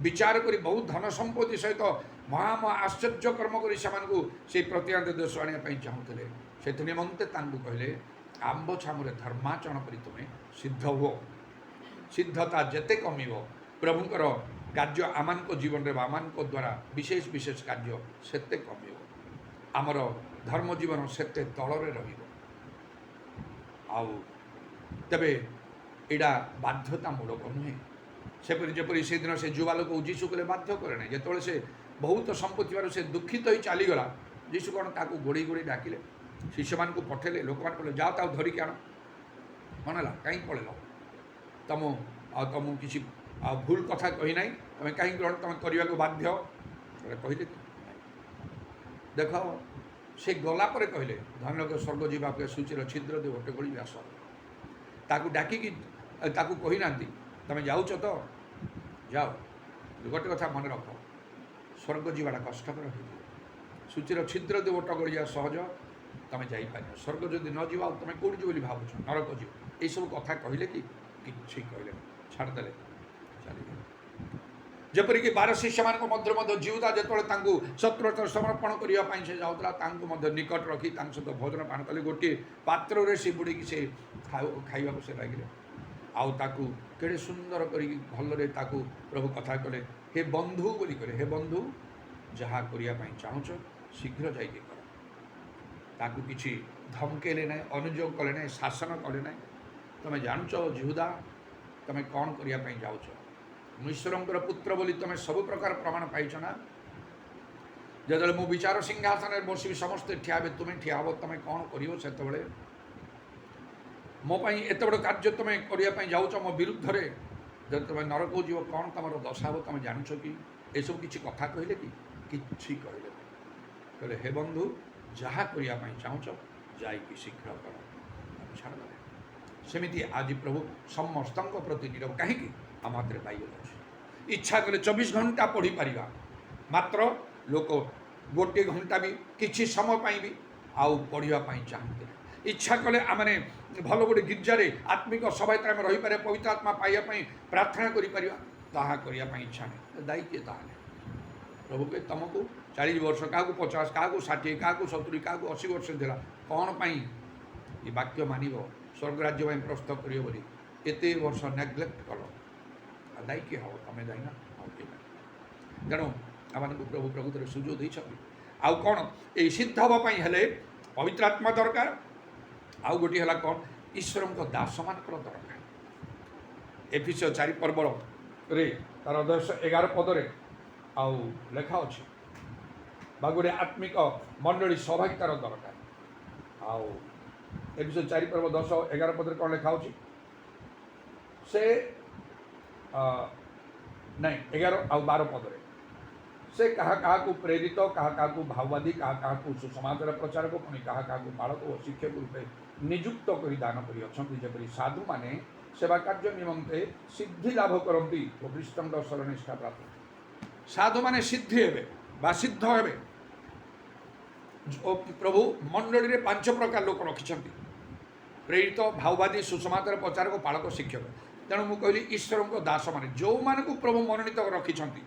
विचार कर बहुत धन संपत्ति सहित महा आश्चर्य कर्म कर प्रतिहांत देश आने चाहूले से निमंते कहले आंब छामुरे धर्माचरण कर तुम्हें सिद्ध हो सिद्धता जेते कम प्रभुंकर कार्य आम जीवन में आम द्वारा विशेष विशेष कार्य सेते कम आमर धर्म जीवन सेते तलरे तेबे एडा बाध्यतामूलक नुहे सेपरी जपरी से दिन से जुवा लोक जीशु को बाध्य करे ना जो से बहुत संपत्ति से दुखित ही चलीगला जीशु कौन ताकू गोड़ी गोड़ी डाकिले शिष्य मान को पठेले लोक मान कहले जाओ ताऊ धरिक आण मन है कहीं पड़ेल तुम किसी भूल कथा कही ना तुम कहीं ग्रहण तुम करने को बाध्य कहले देख से गलापर कहले धन्य स्वर्ग जीवा सूचीर छिद्र दे गोटे गोड़ी आस ताकू डाकिकी ताकू कही ना तुम जाऊच तो जाओ गोटे कथा मन रख स्वर्ग जीवाटा कष्टकर हो सूचीर छिद्र दे गोटे गोड़िया सहज तुम जापर स्वर्ग जदि न जीव तुम कौट जी भावुच नरक जीव ये सब कथा कहले कि कहले छाड़दे चलिए जपरिक 12 शिष्य मध्य जीवता जो शत्रु समर्पण करने से जाऊला निकट रखी सहित भोजन पान कले गोटे पात्र से बुड़ी से खाइबा से लगे आउ केड़े सुंदर कर प्रभु कथा कले हे बंधु बोली कले हे बंधु जहाँ करने चाहूच शीघ्र जाइए कर किसी धमकेले ना अनुयोग कले ना शासन कले ना तुम जानुच जिहुदा तुम कौन करने जाऊच ईश्वर पुत्र बोली तुम सब प्रकार प्रमाण पाइच ना जो मु विचार सिंहासन बस समस्ते ठिया तुम्हें ठिया हे तुम कौन कर मोपाई एत बड़ कार्य तुम करने जाऊच मो विरुद्ध में जब तुम नरक जीव कौन तुम दशा हे तुम जानूच कि यू किसी कथा कहले कि कहले हे बंधु जहाँ करने चाहूच जाइए शीघ्र कर छाड़ सेमती आज प्रभु समस्त प्रति नीरव कहीं आम हाथ में बाइबल अच्छे इच्छा कले 24 घंटा पढ़ी पारिबा मात्र लोक गोटे घंटा भी किसी समय पाई भी आउ पढ़ापी चाहते इच्छा कले आमने भल गोटे गिर्जारे आत्मिक सभायत आम रही पारे पवित्र आत्मा पाइबापी प्रार्थना करने इच्छा नहीं दायी किए प्रभु के तुमको 40 वर्ष क्या 50 क्या 60 क्या 70 क्या 80 वर्ष था कौन पाई ये वाक्य मानव स्वर्ग राज्य में प्रस्तुत करियो बोली एते वर्ष नेग्लेक्ट कल दायी किए हम तुम दायी ना तेणु आम प्रभु प्रकृति सुजोग देते आउ कौन ये सिद्ध हाँपाई हेले पवित्र आत्मा दरकार आउ गोटे है कौन ईश्वर दास मान दरकार एफिसियो 4 पर्वर रे तार 10-11 पदरे आउ लेखा अच्छे बा गोटे आत्मिक मंडली सहभागितार दरकार आउ एफिसियो 4 पर्व 10-11 पदरे कौन लेखा से ନାଇଁ 11 ଆଉ 12 ପଦରେ ସେ କାହା କାହାକୁ ପ୍ରେରିତ, କାହା କାହାକୁ ଭାବବାଦୀ, କାହା କାହାକୁ ସୁସମାଚାର ପ୍ରଚାରକ, ପୁଣି କାହା କାହାକୁ ବାଳକ ଓ ଶିକ୍ଷକ ରୂପେ ନିଯୁକ୍ତ କରି ଦାନ କରିଅଛନ୍ତି, ଯେପରି ସାଧୁମାନେ ସେବା କାର୍ଯ୍ୟ ନିମନ୍ତେ ସିଦ୍ଧି ଲାଭ କରନ୍ତି ଓ ଖ୍ରୀଷ୍ଟଙ୍କ ଶରଣିଷ୍ଠା ପ୍ରାପ୍ତ। ସାଧୁମାନେ ସିଦ୍ଧି ହେବେ ବା ସିଦ୍ଧ ହେବେ। ଓ ପ୍ରଭୁ ମଣ୍ଡଳୀରେ 5 ପ୍ରକାର ଲୋକ ରଖିଛନ୍ତି: ପ୍ରେରିତ, ଭାବବାଦୀ, ସୁସମାଚାର ପ୍ରଚାରକ, ପାଳକ, ଶିକ୍ଷକ। ତେଣୁ ମୁଁ କହିଲି ଈଶ୍ୱରଙ୍କ ଦାସମାନେ ଯେଉଁମାନଙ୍କୁ ପ୍ରଭୁ ମନୋନୀତ ରଖିଛନ୍ତି,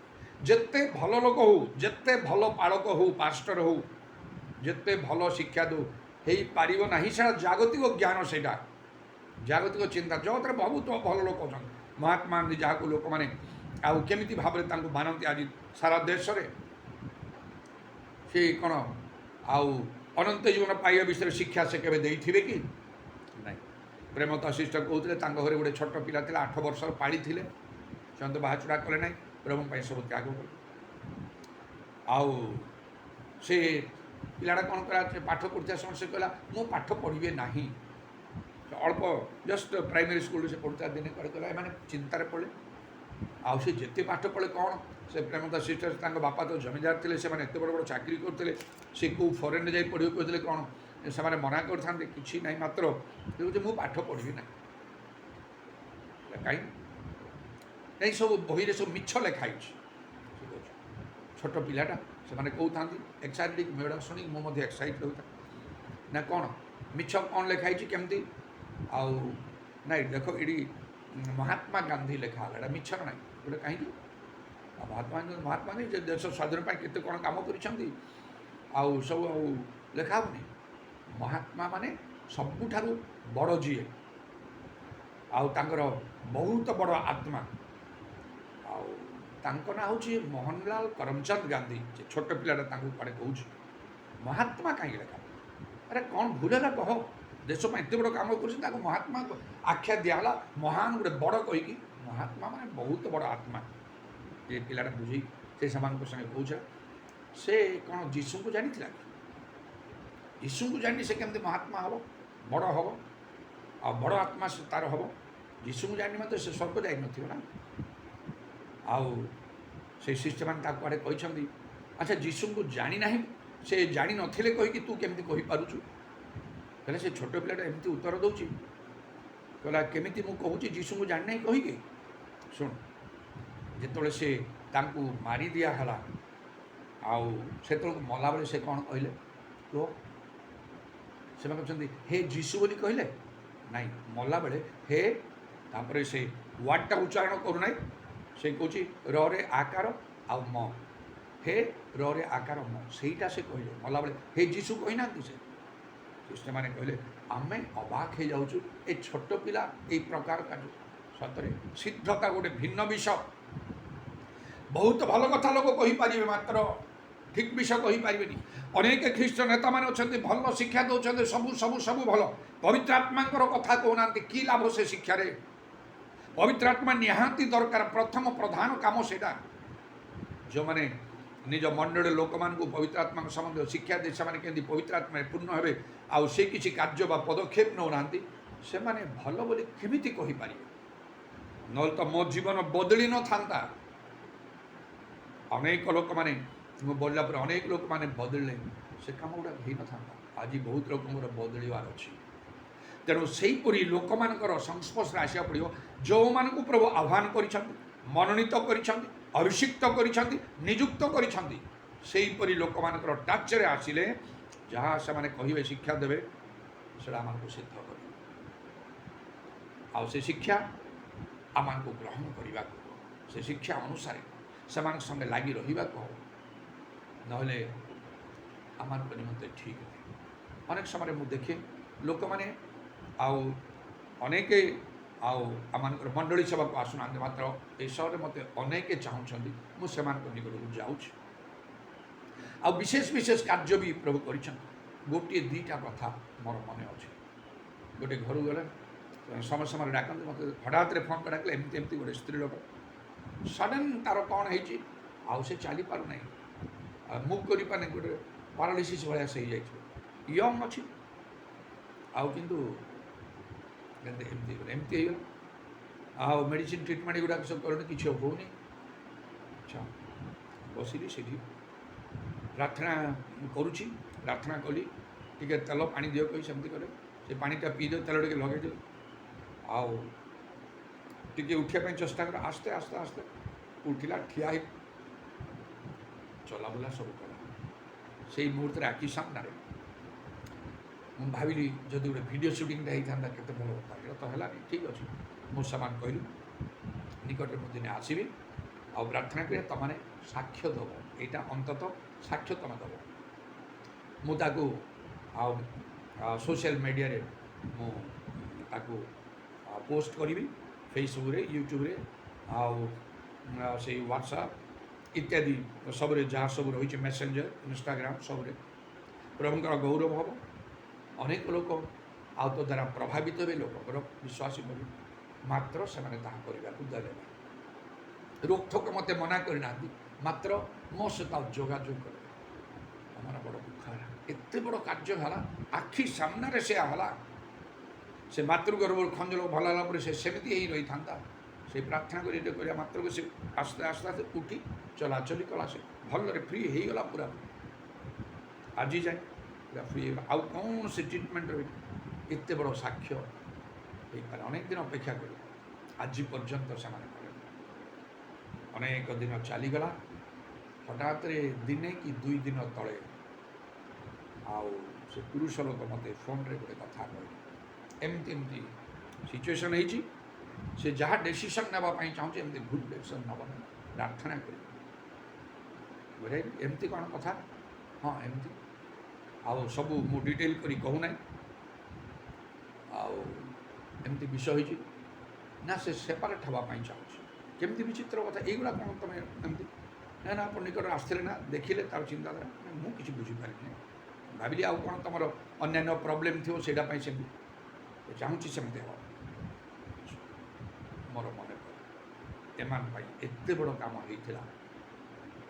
ଯେତେ ଭଲ ଲୋକ ହଉ, ଯେତେ ଭଲ ପାଳକ ହଉ, ପାଷ୍ଟର ହଉ, ଯେତେ ଭଲ ଶିକ୍ଷା ଦେଉ, ହେଇପାରିବ ନାହିଁ। ସେଇଟା ଜାଗତିକ ଜ୍ଞାନ, ସେଇଟା ଜାଗତିକ ଚିନ୍ତା। ଜଗତରେ ବହୁତ ଭଲ ଲୋକ ଅଛନ୍ତି, ମହାତ୍ମା ଗାନ୍ଧୀ ଯାହାକୁ ଲୋକମାନେ ଆଉ କେମିତି ଭାବରେ ତାଙ୍କୁ ମାନନ୍ତି ଆଜି ସାରା ଦେଶରେ। ସେ କ'ଣ ଆଉ ଅନନ୍ତ ଜୀବନ ପାଇବା ବିଷୟରେ ଶିକ୍ଷା ସେ କେବେ ଦେଇଥିବେ କି? ନାହିଁ। ପ୍ରେମତା ସିଷ୍ଟର କହୁଥିଲେ ତାଙ୍କ ଘରେ ଗୋଟେ ଛୋଟ ପିଲା ଥିଲା, 8 ବର୍ଷର, ପାଳିଥିଲେ, ସେମାନେ ତ ବାହାଚୁଡ଼ା କଲେ ନାହିଁ, ପ୍ରେମ ପାଇଁ ସବୁ ତ୍ୟାଗ କଲେ। ଆଉ ସେ ପିଲାଟା କ'ଣ କଲା, ସେ ପାଠ ପଢ଼ୁଥିବା ସମୟରେ ସେ କହିଲା ମୁଁ ପାଠ ପଢ଼ିବେ ନାହିଁ। ଅଳ୍ପ ଜଷ୍ଟ ପ୍ରାଇମେରୀ ସ୍କୁଲରେ ସେ ପଢ଼ୁଥିବା, ଦିନେ ପରେ କହିଲା ଏମାନେ ଚିନ୍ତାରେ ପଡ଼େ। ଆଉ ସେ ଯେତେ ପାଠ ପଢ଼େ କ'ଣ, ସେ ପ୍ରେମତା ସିଷ୍ଟର ତାଙ୍କ ବାପା ତ ଜମିଦାର ଥିଲେ, ସେମାନେ ଏତେ ବଡ଼ ବଡ଼ ଚାକିରି କରୁଥିଲେ, ସେ କେଉଁ ଫରେନ୍ରେ ଯାଇ ପଢ଼ିବାକୁ କହିଥିଲେ କ'ଣ ସେମାନେ ମନା କରିଥାନ୍ତେ? କିଛି ନାହିଁ, ମାତ୍ର କହୁଛି ମୁଁ ପାଠ ପଢ଼ିବି ନାହିଁ। କାହିଁକି? ଏହିସବୁ ବହିରେ ସବୁ ମିଛ ଲେଖା ହେଇଛି। ସେ କହୁଛି ଛୋଟ ପିଲାଟା, ସେମାନେ କହୁଥାନ୍ତି ଏକ୍ସାଇଟେଡ୍, ମେଡ଼ ଶୁଣିକି ମୁଁ ମଧ୍ୟ ଏକ୍ସାଇଟେଡ୍ ହେଉଥାଏ। ନା କ'ଣ ମିଛ କ'ଣ ଲେଖା ହେଇଛି କେମିତି? ଆଉ ନାଇଁ ଦେଖ, ଏଠି ମହାତ୍ମା ଗାନ୍ଧୀ ଲେଖା ହେଲା, ଏଇଟା ମିଛର ନାହିଁ ଗୋଟେ। କାହିଁକି? ଆଉ ମହାତ୍ମା ଗାନ୍ଧୀ ଯେ ଦେଶ ସ୍ୱାଧୀନ ପାଇଁ କେତେ କ'ଣ କାମ କରିଛନ୍ତି, ଆଉ ସବୁ ଆଉ ଲେଖା ହେବନି? ମହାତ୍ମା ମାନେ ସବୁଠାରୁ ବଡ଼ ଯିଏ, ଆଉ ତାଙ୍କର ବହୁତ ବଡ଼ ଆତ୍ମା, ଆଉ ତାଙ୍କ ନାଁ ହେଉଛି ମୋହନଲାଲ କରମଚନ୍ଦ ଗାନ୍ଧୀ। ଯେ ଛୋଟ ପିଲାଟା ତାଙ୍କୁ କୁଆଡ଼େ କହୁଛି ମହାତ୍ମା କାହିଁକି ଲେଖା? ଆରେ କ'ଣ ଭୁଲ ହେଲା କହ? ଦେଶ ପାଇଁ ଏତେ ବଡ଼ କାମ କରୁଛନ୍ତି, ତାକୁ ମହାତ୍ମା ଆଖ୍ୟା ଦିଆହେଲା, ମହାନ ଗୋଟେ ବଡ଼ କହିକି। ମହାତ୍ମା ମାନେ ବହୁତ ବଡ଼ ଆତ୍ମା। ଯେ ପିଲାଟା ବୁଝେଇ ସେ ସେମାନଙ୍କ ସାଙ୍ଗେ କହୁଛ, ସେ କ'ଣ ଯୀଶୁଙ୍କୁ ଜାଣିଥିଲା? ଯୀଶୁଙ୍କୁ ଜାଣିନି ସେ କେମିତି ମହାତ୍ମା ହେବ, ବଡ଼ ହେବ, ଆଉ ବଡ଼ ଆତ୍ମା ସେ ତା'ର ହେବ? ଯୀଶୁଙ୍କୁ ଜାଣିନି ମାତ୍ର ସେ ସ୍ୱର୍ଗ ଯାଇନଥିବ ନା। ଆଉ ସେ ଶିଷ୍ୟମାନେ ତାକୁ କୁଆଡ଼େ କହିଛନ୍ତି, ଆଚ୍ଛା ଯୀଶୁଙ୍କୁ ଜାଣିନାହିଁ, ସେ ଜାଣିନଥିଲେ କହିକି ତୁ କେମିତି କହିପାରୁଛୁ? ହେଲେ ସେ ଛୋଟ ପିଲାଟା ଏମିତି ଉତ୍ତର ଦେଉଛି, କହିଲା କେମିତି ମୁଁ କହୁଛି ଯୀଶୁଙ୍କୁ ଜାଣିନାହିଁ କହିକି? ଶୁଣ, ଯେତେବେଳେ ସେ ତାଙ୍କୁ ମାରି ଦିଆହେଲା, ଆଉ ସେତେବେଳକୁ ମଲାବେଳେ ସେ କ'ଣ କହିଲେ କୁହ? ସେମାନେ କହୁଛନ୍ତି ହେ ଯୀଶୁ ବୋଲି କହିଲେ? ନାଇଁ, ମଲାବେଳେ ହେ, ତାପରେ ସେ ୱାର୍ଡ଼ଟା ଉଚ୍ଚାରଣ କରୁନାହିଁ, ସେ କହୁଛି ରରେ ଆକାର ଆଉ ମ, ହେ ରରେ ଆକାର ମ, ସେଇଟା ସେ କହିଲେ ମଲାବେଳେ। ହେ ଯୀଶୁ କହିନାହାନ୍ତି। ସେମାନେ କହିଲେ ଆମେ ଅବାକ୍ ହେଇଯାଉଛୁ, ଏ ଛୋଟ ପିଲା ଏଇ ପ୍ରକାର କାର୍ଯ୍ୟ। ସତରେ ସିଦ୍ଧତା ଗୋଟେ ଭିନ୍ନ ବିଷୟ। ବହୁତ ଭଲ କଥା ଲୋକ କହିପାରିବେ, ମାତ୍ର ଠିକ୍ ବିଷୟ କହିପାରିବେନି। ଅନେକ ଖ୍ରୀଷ୍ଟ ନେତାମାନେ ଅଛନ୍ତି, ଭଲ ଶିକ୍ଷା ଦେଉଛନ୍ତି, ସବୁ ସବୁ ସବୁ ଭଲ, ପବିତ୍ର ଆତ୍ମାଙ୍କର କଥା କହୁନାହାନ୍ତି। କି ଲାଭ ସେ ଶିକ୍ଷାରେ? ପବିତ୍ର ଆତ୍ମା ନିହାତି ଦରକାର, ପ୍ରଥମ ପ୍ରଧାନ କାମ ସେଇଟା। ଯେଉଁମାନେ ନିଜ ମଣ୍ଡଳୀର ଲୋକମାନଙ୍କୁ ପବିତ୍ର ଆତ୍ମାଙ୍କ ସମ୍ବନ୍ଧୀୟ ଶିକ୍ଷା ଦେଇ ସେମାନେ କେମିତି ପବିତ୍ର ଆତ୍ମାରେ ପୂର୍ଣ୍ଣ ହେବେ, ଆଉ ସେ କିଛି କାର୍ଯ୍ୟ ବା ପଦକ୍ଷେପ ନେଉନାହାନ୍ତି, ସେମାନେ ଭଲ ବୋଲି କେମିତି କହିପାରିବେ? ନହେଲେ ତ ମୋ ଜୀବନ ବଦଳି ନଥାନ୍ତା। ଅନେକ ଲୋକମାନେ, ମୁଁ ବଦଳିଲା ପରେ ଅନେକ ଲୋକମାନେ ବଦଳିଲେ, ସେ କାମ ଗୁଡ଼ାକ ହେଇନଥାନ୍ତା। ଆଜି ବହୁତ ଲୋକଙ୍କର ବଦଳିବାର ଅଛି। ତେଣୁ ସେହିପରି ଲୋକମାନଙ୍କର ସଂସ୍ପର୍ଶରେ ଆସିବାକୁ ପଡ଼ିବ, ଯେଉଁମାନଙ୍କୁ ପ୍ରଭୁ ଆହ୍ୱାନ କରିଛନ୍ତି, ମନୋନୀତ କରିଛନ୍ତି, ଅଭିଷିକ୍ତ କରିଛନ୍ତି, ନିଯୁକ୍ତ କରିଛନ୍ତି। ସେହିପରି ଲୋକମାନଙ୍କର ଟାଚରେ ଆସିଲେ ଯାହା ସେମାନେ କହିବେ, ଶିକ୍ଷା ଦେବେ, ସେଇଟା ଆମକୁ ସିଦ୍ଧ କରିବ। ଆଉ ସେ ଶିକ୍ଷା ଆମକୁ ଗ୍ରହଣ କରିବାକୁ, ସେ ଶିକ୍ଷା ଅନୁସାରେ ସେମାନଙ୍କ ସଙ୍ଗେ ଲାଗି ରହିବାକୁ ହେବ, ନହେଲେ ଆମମାନଙ୍କ ନିମନ୍ତେ ଠିକ୍ ନାହିଁ। ଅନେକ ସମୟରେ ମୁଁ ଦେଖେ ଲୋକମାନେ ଆଉ ଅନେକ ଆଉ ଆମମାନଙ୍କର ମଣ୍ଡଳୀ ସେବାକୁ ଆସୁନାହାନ୍ତି, ମାତ୍ର ଏ ସହରରେ ମୋତେ ଅନେକ ଚାହୁଁଛନ୍ତି, ମୁଁ ସେମାନଙ୍କ ନିକଟକୁ ଯାଉଛି। ଆଉ ବିଶେଷ ବିଶେଷ କାର୍ଯ୍ୟ ବି ପ୍ରଭୁ କରିଛନ୍ତି। ଗୋଟିଏ ଦୁଇଟା କଥା ମୋର ମନେ ଅଛି। ଗୋଟେ ଘରକୁ ଗଲେ ସମୟ ସମୟରେ ଡାକନ୍ତି, ମୋତେ ହଠାତ୍ରେ ଫୋନ୍ କରି ଡାକିଲେ, ଏମିତି ଏମିତି ଗୋଟେ ସ୍ତ୍ରୀ ଲୋକ ସଡନ୍ ତା'ର କ'ଣ ହେଇଛି, ଆଉ ସେ ଚାଲିପାରୁନାହିଁ, ମୁଭ୍ କରିପାରୁନି, ଗୋଟେ ପାରାଲିସିସ୍ ଭଳିଆ ସେ ହେଇଯାଇଛି। ୟଙ୍ଗ୍ ଅଛି, ଆଉ କିନ୍ତୁ ଏମିତି ହେଇଗଲା। ଆଉ ମେଡ଼ିସିନ୍ ଟ୍ରିଟମେଣ୍ଟ ଏଗୁଡ଼ାକ ସବୁ କଲେଣି, କିଛି ହେଉନି। ଆଚ୍ଛା ବସିଲି ସେଠି ପ୍ରାର୍ଥନା କରୁଛି, ପ୍ରାର୍ଥନା କଲି, ଟିକେ ତେଲ ପାଣି ଦିଅ କହି ସେମିତି କଲେ, ସେ ପାଣିଟା ପିଇଦେଉ, ତେଲ ଟିକେ ଲଗେଇଦେଲି, ଆଉ ଟିକେ ଉଠିବା ପାଇଁ ଚେଷ୍ଟା କଲା, ଆସ୍ତେ ଆସ୍ତେ ଆସ୍ତେ ଉଠିଲା, ଠିଆ ହେଇ ଚଲାବୁଲା ସବୁ କଲା। ସେଇ ମୁହୂର୍ତ୍ତରେ ଆଖି ସାମ୍ନାରେ ମୁଁ ଭାବିଲି ଯଦି ଗୋଟେ ଭିଡ଼ିଓ ସୁଟିଂଟା ହେଇଥାନ୍ତା କେତେ ଭଲ କଥା, ଏଇଟା ତ ହେଲାନି, ଠିକ୍ ଅଛି। ମୁଁ ସେମାନେ କହିଲି ନିକଟରେ ମୁଁ ଦିନେ ଆସିବି ଆଉ ପ୍ରାର୍ଥନା କରି ତୁମେ ସାକ୍ଷ୍ୟ ଦେବ, ଏଇଟା ଅନ୍ତତଃ ସାକ୍ଷ୍ୟ ତୁମେ ଦେବ। ମୁଁ ତାକୁ ଆଉ ସୋସିଆଲ ମିଡ଼ିଆରେ ମୁଁ ତାକୁ ପୋଷ୍ଟ କରିବି, ଫେସବୁକ୍ରେ, ୟୁଟ୍ୟୁବ୍ରେ, ଆଉ ସେଇ ହ୍ୱାଟ୍ସଆପ୍ ଇତ୍ୟାଦି ସବୁରେ ଯାହା ସବୁ ରହିଛି, ମେସେଞ୍ଜର, ଇନଷ୍ଟାଗ୍ରାମ, ସବୁରେ ପ୍ରଭୁଙ୍କର ଗୌରବ ହେବ। ଅନେକ ଲୋକ ଆଉ ତ ଦ୍ୱାରା ପ୍ରଭାବିତ ହେବେ, ଲୋକଙ୍କର ବିଶ୍ୱାସୀ ବୋଲି, ମାତ୍ର ସେମାନେ ତାହା କରିବାକୁ ଦେଲେ ନାହିଁ। ରୋକଠୋକ ମୋତେ ମନା କରିନାହାନ୍ତି, ମାତ୍ର ମୋ ସହିତ ଯୋଗାଯୋଗ କଲେ। ଆମର ବଡ଼ ଦୁଃଖ ହେଲା, ଏତେ ବଡ଼ କାର୍ଯ୍ୟ ହେଲା, ଆଖି ସାମ୍ନାରେ ସେ ହେଲା। ସେ ମାତୃଗର୍ଭରୁ ଖଞ୍ଜଳ ଭଲ ହେଲା ପରେ ସେ ସେମିତି ହେଇ ରହିଥାନ୍ତା। ସେ ପ୍ରାର୍ଥନା କରି କରିବା ମାତ୍ରକୁ ସେ ଆସ୍ତେ ଆସ୍ତେ ଆସ୍ତେ ଉଠି ଚଲାଚଲି କଲା, ସେ ଭଲରେ ଫ୍ରି ହେଇଗଲା ପୁରା। ଆଜି ଯାଏ ପୁରା ଫ୍ରି ହେଇଗଲା, ଆଉ କୌଣସି ଟ୍ରିଟମେଣ୍ଟ ରହିନି। ଏତେ ବଡ଼ ସାକ୍ଷ୍ୟ ହେଇପାରେ, ଅନେକ ଦିନ ଅପେକ୍ଷା କରି ଆଜି ପର୍ଯ୍ୟନ୍ତ ସେମାନେ କଲେ। ଅନେକ ଦିନ ଚାଲିଗଲା, ହଠାତ୍ରେ ଦିନେ କି 2 ଦିନ ତଳେ ଆଉ ସେ ପୁରୁଷ ଲୋକ ମୋତେ ଫୋନ୍ରେ ଗୋଟେ କଥା କହିଲେ, ଏମିତି ଏମିତି ସିଚୁଏସନ୍ ହେଇଛି, ସେ ଯାହା ଡେସିସନ୍ ନେବା ପାଇଁ ଚାହୁଁଛି ଏମିତି ଭୁଲ ଡେସିସନ୍ ନେବ ନାହିଁ, ପ୍ରାର୍ଥନା କରିବ। ବୁଝାଇଲି ଏମିତି କ'ଣ କଥା? ହଁ ଏମିତି, ଆଉ ସବୁ ମୁଁ ଡିଟେଲ୍ କରି କହୁନାହିଁ। ଆଉ ଏମିତି ବିଷୟ ହେଇଛି ନା, ସେ ସେପାରେଟ୍ ହେବା ପାଇଁ ଚାହୁଁଛି। କେମିତି ବିଚିତ୍ର କଥା, ଏଇଗୁଡ଼ା କ'ଣ ତୁମେ ଏମିତି? ନା ନା, ଆପଣ ନିକଟରେ ଆସିଥିଲେ ନା, ଦେଖିଲେ ତାର ଚିନ୍ତାଧାରା, ମୁଁ କିଛି ବୁଝିପାରିନି। ଭାବିଲି ଆଉ କ'ଣ ତୁମର ଅନ୍ୟାନ୍ୟ ପ୍ରୋବ୍ଲେମ୍ ଥିବ, ସେଇଟା ପାଇଁ ସେମିତି ଚାହୁଁଛି ସେମିତି ହେବ। ମୋର ମନେ ପଡ଼େ ଏମାନ ପାଇଁ ଏତେ ବଡ଼ କାମ ହେଇଥିଲା।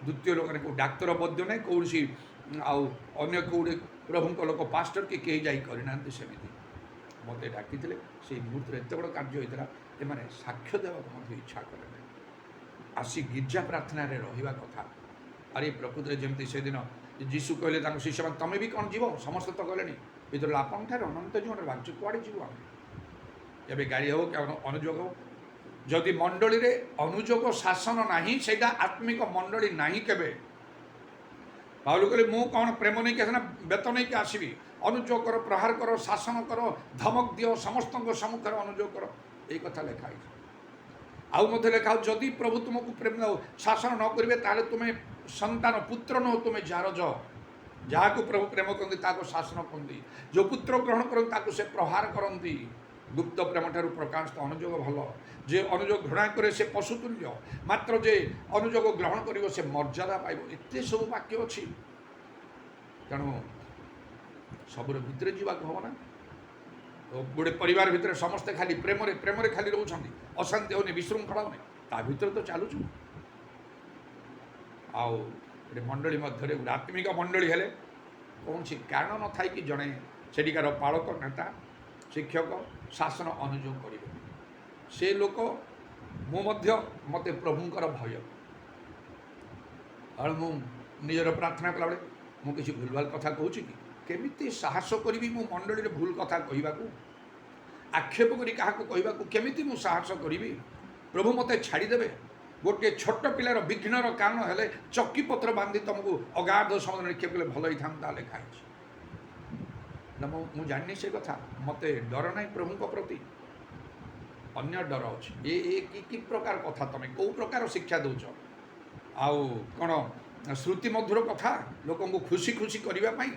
ଦ୍ୱିତୀୟ ଲୋକମାନେ କେଉଁ ଡାକ୍ତର ବୈଦ୍ୟ ନାହିଁ, କୌଣସି ଆଉ ଅନ୍ୟ କେଉଁଠି ପ୍ରଭୁଙ୍କ ଲୋକ ପାଷ୍ଟର କି କେହି ଯାଇ କରିନାହାନ୍ତି। ସେମିତି ମୋତେ ଡାକିଥିଲେ, ସେଇ ମୁହୂର୍ତ୍ତରେ ଏତେ ବଡ଼ କାର୍ଯ୍ୟ ହୋଇଥିଲା। ଏମାନେ ସାକ୍ଷ୍ୟ ଦେବାକୁ ମଧ୍ୟ ଇଚ୍ଛା କଲେ ନାହିଁ, ଆସି ଗିର୍ଜା ପ୍ରାର୍ଥନାରେ ରହିବା କଥା। ଆରେ ପ୍ରକୃତିରେ ଯେମିତି ସେଦିନ ଯୀଶୁ କହିଲେ ତାଙ୍କ ଶିଷ୍ୟମାନେ, ତମେ ବି କ'ଣ ଯିବ? ସମସ୍ତେ ତ ଗଲେଣି, ଭିତରେ ଆପଣଙ୍କଠାରେ ଅନନ୍ତ ଜୀବନରେ ଭାଗ୍ୟ କୁଆଡ଼େ ଯିବୁ ଆମେ? ଏବେ ଗାଡ଼ି ହେବ କି ଅନୁଯୋଗ ହେବ? ଯଦି ମଣ୍ଡଳୀରେ ଅନୁଯୋଗ ଶାସନ ନାହିଁ, ସେଇଟା ଆତ୍ମିକ ମଣ୍ଡଳୀ ନାହିଁ କେବେ। ପାଉଲ କହିଲେ, ମୁଁ କ'ଣ ପ୍ରେମ ନେଇକି ଆସିନା ବେତ ନେଇକି ଆସିବି? ଅନୁଯୋଗ କର, ପ୍ରହାର କର, ଶାସନ କର, ଧମକ ଦିଅ, ସମସ୍ତଙ୍କ ସମ୍ମୁଖରେ ଅନୁଯୋଗ କର, ଏଇ କଥା ଲେଖା ହେଇଛି। ଆଉ ମଧ୍ୟ ଲେଖା ହଉଛି, ଯଦି ପ୍ରଭୁ ତୁମକୁ ପ୍ରେମ ଶାସନ ନ କରିବେ ତାହେଲେ ତୁମେ ସନ୍ତାନ ପୁତ୍ର ନୁହଁ, ତୁମେ ଜାରଜ। ଯାହାକୁ ପ୍ରଭୁ ପ୍ରେମ କରନ୍ତି ତାହାକୁ ଶାସନ କରନ୍ତି, ଯେଉଁ ପୁତ୍ର ଗ୍ରହଣ କରନ୍ତି ତାକୁ ସେ ପ୍ରହାର କରନ୍ତି। ଗୁପ୍ତ ପ୍ରେମ ଠାରୁ ପ୍ରକାଶିତ ଅନୁଯୋଗ ଭଲ। ଯେ ଅନୁଯୋଗ ଘୃଣା କରେ ସେ ପଶୁତୁଲ୍ୟ, ମାତ୍ର ଯେ ଅନୁଯୋଗ ଗ୍ରହଣ କରିବ ସେ ମର୍ଯ୍ୟାଦା ପାଇବ। ଏତେ ସବୁ ବାକ୍ୟ ଅଛି, ତେଣୁ ସବୁର ଭିତରେ ଯିବାକୁ ହେବ ନା। ଗୋଟେ ପରିବାର ଭିତରେ ସମସ୍ତେ ଖାଲି ପ୍ରେମରେ ପ୍ରେମରେ ଖାଲି ରହୁଛନ୍ତି, ଅଶାନ୍ତି ହେଉନି, ବିଶୃଙ୍ଖଳା ହେଉନି, ତା ଭିତରେ ତ ଚାଲୁଛୁ। ଆଉ ଗୋଟେ ମଣ୍ଡଳୀ ମଧ୍ୟରେ ଗୋଟେ ଆତ୍ମିକ ମଣ୍ଡଳୀ ହେଲେ କୌଣସି କାରଣ ନଥାଇ କି ଜଣେ ସେଠିକାର ପାଳକ, ନେତା, ଶିକ୍ଷକ ଶାସନ ଅନୁଯୋଗ କରିବେ। ସେ ଲୋକ ମୁଁ ମଧ୍ୟ, ମୋତେ ପ୍ରଭୁଙ୍କର ଭୟ। ଆଉ ମୁଁ ନିଜର ପ୍ରାର୍ଥନା କଲାବେଳେ ମୁଁ କିଛି ଭୁଲଭାଲ କଥା କହୁଛି କି? କେମିତି ସାହସ କରିବି ମୁଁ ମଣ୍ଡଳୀରେ ଭୁଲ କଥା କହିବାକୁ, ଆକ୍ଷେପ କରି କାହାକୁ କହିବାକୁ କେମିତି ମୁଁ ସାହସ କରିବି? ପ୍ରଭୁ ମୋତେ ଛାଡ଼ିଦେବେ? ଗୋଟିଏ ଛୋଟ ପିଲାର ବିଘ୍ନର କାରଣ ହେଲେ ଚକିପତ୍ର ବାନ୍ଧି ତୁମକୁ ଅଗାଧ ସମୁଦ୍ର ନିକ୍ଷେପ କଲେ ଭଲ ହେଇଥାନ୍ତା, ଲେଖା ହେଇଛି ନା। ମୁଁ ଜାଣିନି ସେ କଥା। ମୋତେ ଡର ନାହିଁ ପ୍ରଭୁଙ୍କ ପ୍ରତି, ଅନ୍ୟ ଡର ଅଛି। କି ପ୍ରକାର କଥା, ତୁମେ କେଉଁ ପ୍ରକାର ଶିକ୍ଷା ଦେଉଛ? ଆଉ କ'ଣ ଶ୍ରୁତି ମଧୁର କଥା ଲୋକଙ୍କୁ ଖୁସି ଖୁସି କରିବା ପାଇଁ?